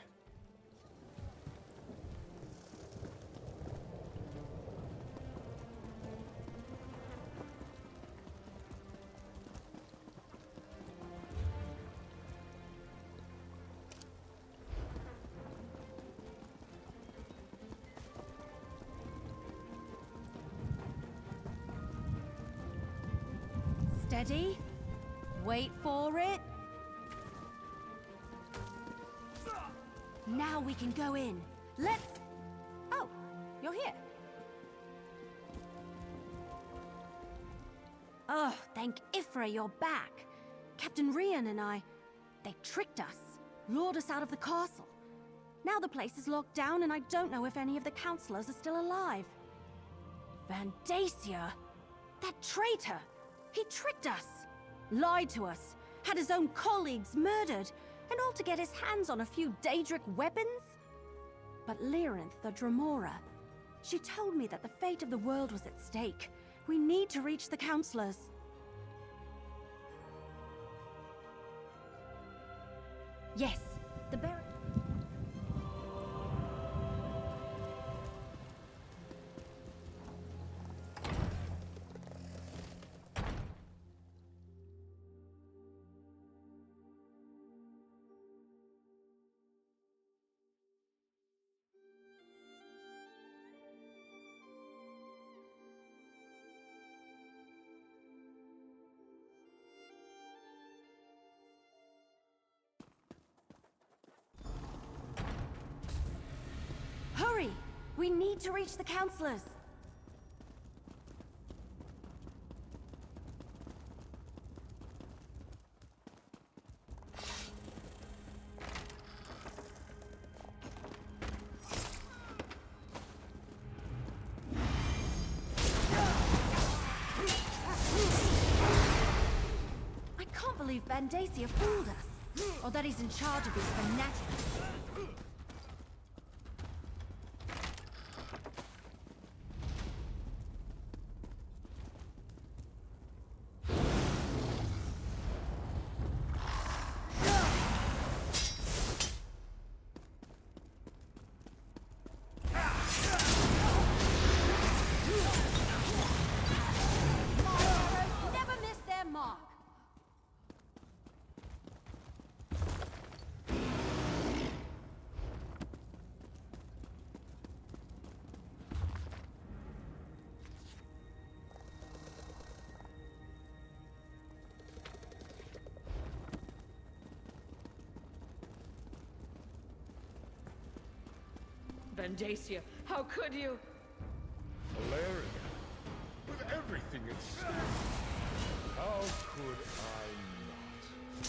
Steady. Wait for it. Now we can go in. Let's... Oh, you're here. Oh, thank Ifra you're back. Captain Rian and I, they tricked us, lured us out of the castle. Now the place is locked down and I don't know if any of the councilors are still alive. Vandacia? That traitor! He tricked us, lied to us, had his own colleagues murdered, and all to get his hands on a few Daedric weapons? But Lyrinth, the Dremora, she told me that the fate of the world was at stake. We need to reach the councilors. Yes, the barrack. Hurry! We need to reach the councilors! I can't believe Vandacia fooled us, or that he's in charge of these fanatics. Vandacia, how could you? Valeria, with everything at stake, how could I not?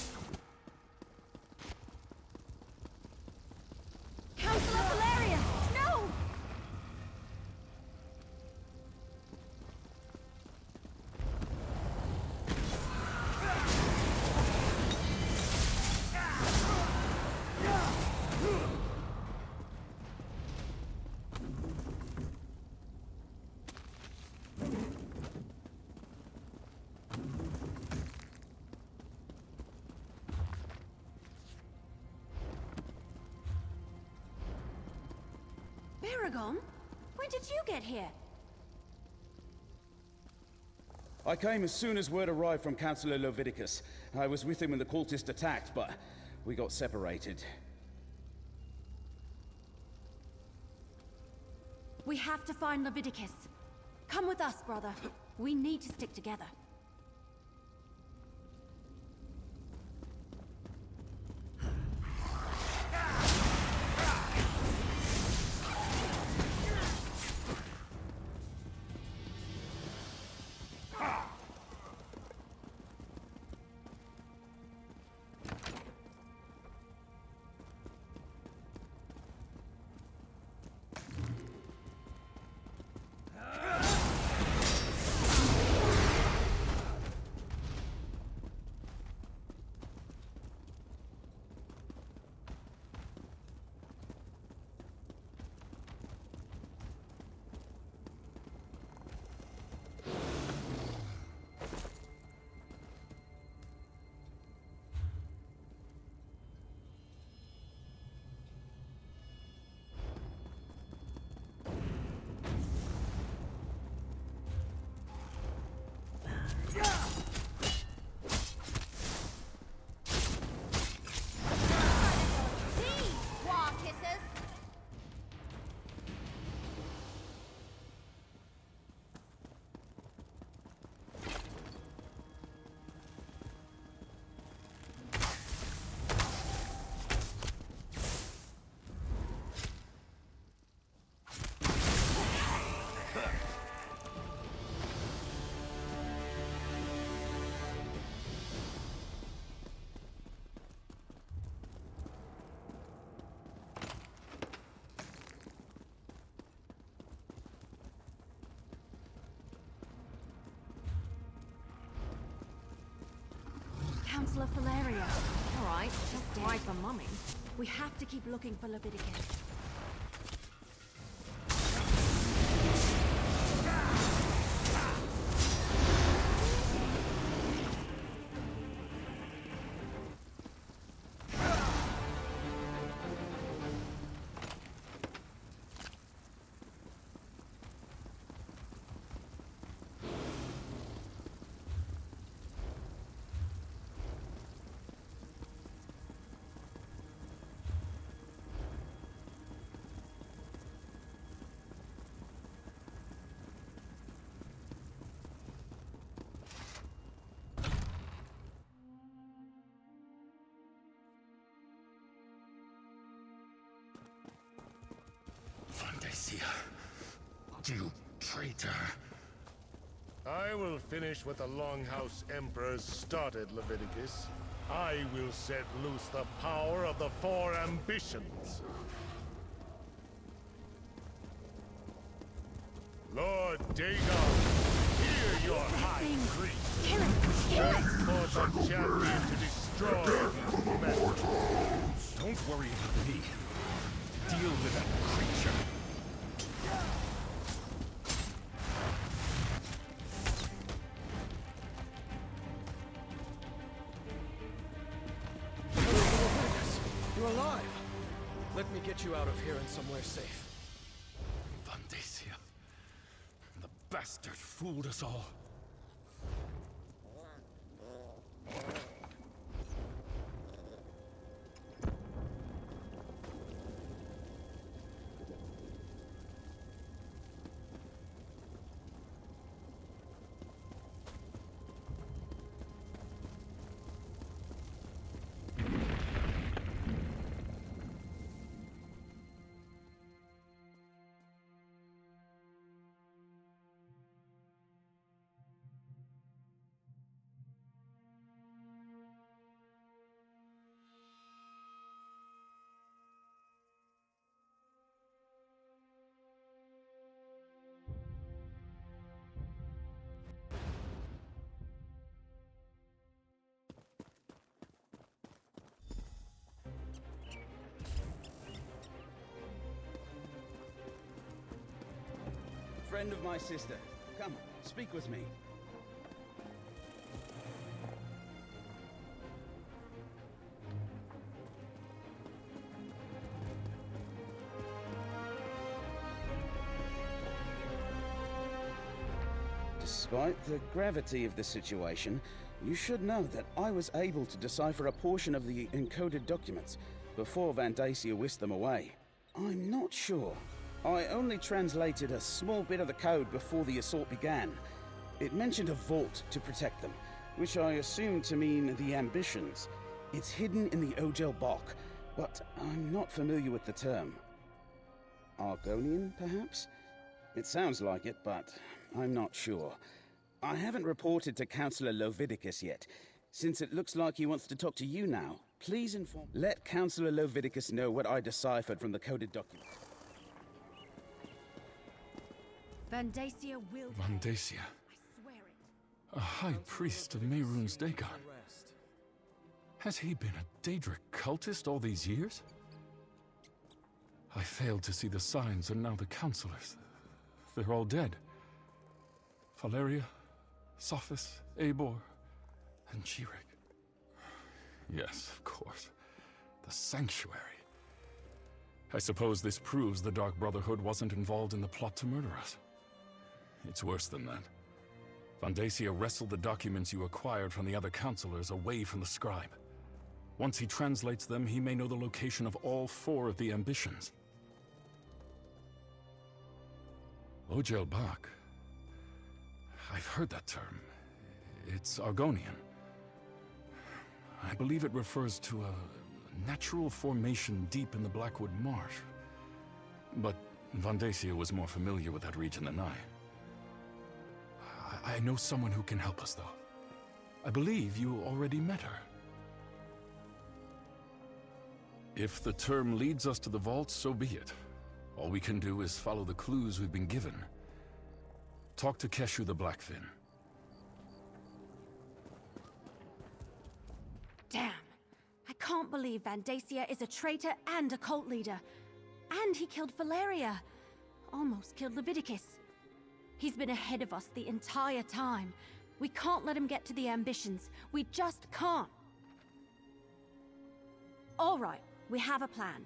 Councilor Valeria! No! Aragon? When did you get here? I came as soon as word arrived from Councilor Leviticus. I was with him when the cultists attacked, but we got separated. We have to find Leviticus. Come with us, brother. We need to stick together. Councilor Valeria. All right, just right for mummy. We have to keep looking for Leviticus. You traitor. I will finish what the Longhouse Emperors started, Leviticus. I will set loose the power of the Four Ambitions. Lord Dagon, hear your high priest. Kill him! Send forth a champion to destroy humanity. Don't worry about me. Deal with that creature. You're alive! Let me get you out of here and somewhere safe. Vandacia. The bastard fooled us all. Friend of my sister. Come, speak with me. Despite the gravity of the situation, you should know that I was able to decipher a portion of the encoded documents before Vandacia whisked them away. I'm not sure I only translated a small bit of the code before the assault began. It mentioned a vault to protect them, which I assumed to mean the ambitions. It's hidden in the Ogel Bok, but I'm not familiar with the term. Argonian, perhaps? It sounds like it, but I'm not sure. I haven't reported to Councillor Lovidicus yet. Since it looks like he wants to talk to you now, please inform... Let Councillor Lovidicus know what I deciphered from the coded document. Vandacia will... Vandacia. I swear it. A high priest of Mehrunes Dagon. Has he been a Daedric cultist all these years? I failed to see the signs, and now the councilors. They're all dead. Valeria, Sophis, Eivor, and Jirik. Yes, of course. The Sanctuary. I suppose this proves the Dark Brotherhood wasn't involved in the plot to murder us. It's worse than that. Vandacia wrestled the documents you acquired from the other councilors away from the scribe. Once he translates them, he may know the location of all 4 of the ambitions. Ogel Bok. I've heard that term. It's Argonian. I believe it refers to a natural formation deep in the Blackwood marsh. But Vandacia was more familiar with that region than I know someone who can help us, though. I believe you already met her. If the term leads us to the vault, so be it. All we can do is follow the clues we've been given. Talk to Keshu the Blackfin. Damn. I can't believe Vandacia is a traitor and a cult leader. And he killed Valeria. Almost killed Leviticus. He's been ahead of us the entire time. We can't let him get to the ambitions. We just can't. All right, we have a plan.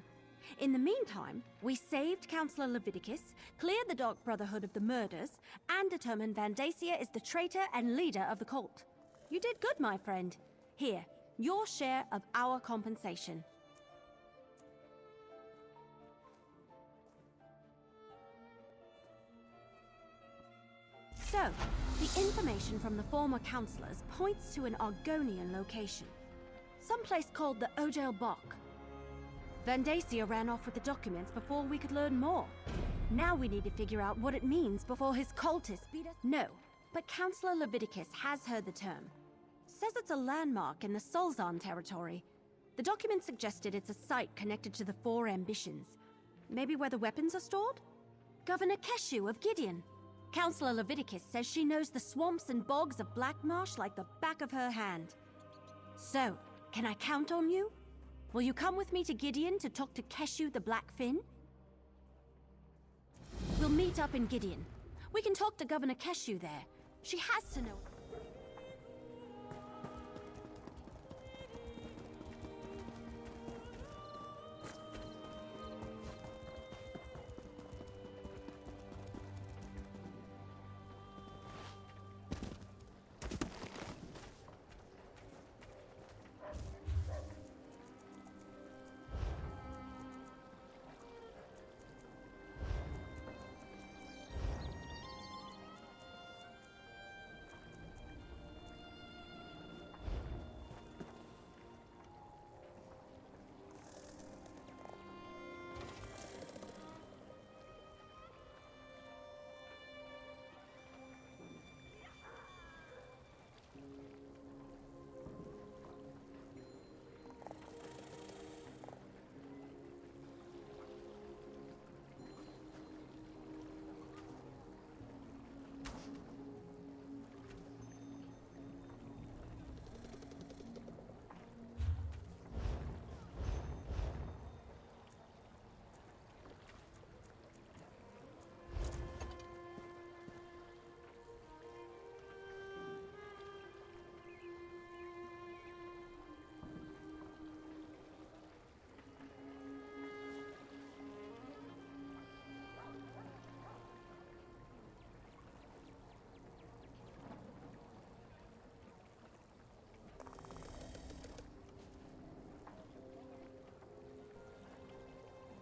In the meantime, we saved Councillor Leviticus, cleared the Dark Brotherhood of the murders, and determined Vandacia is the traitor and leader of the cult. You did good, my friend. Here, your share of our compensation. So, the information from the former councillors points to an Argonian location. Someplace called the Ogel Bok. Vandacia ran off with the documents before we could learn more. Now we need to figure out what it means before his cultists beat us. No, but Councillor Leviticus has heard the term. Says it's a landmark in the Solzan territory. The document suggested it's a site connected to the 4 ambitions. Maybe where the weapons are stored? Governor Keshu of Gideon. Councillor Leviticus says she knows the swamps and bogs of Blackmarsh like the back of her hand. So, can I count on you? Will you come with me to Gideon to talk to Keshu the Blackfin? We'll meet up in Gideon. We can talk to Governor Keshu there. She has to know.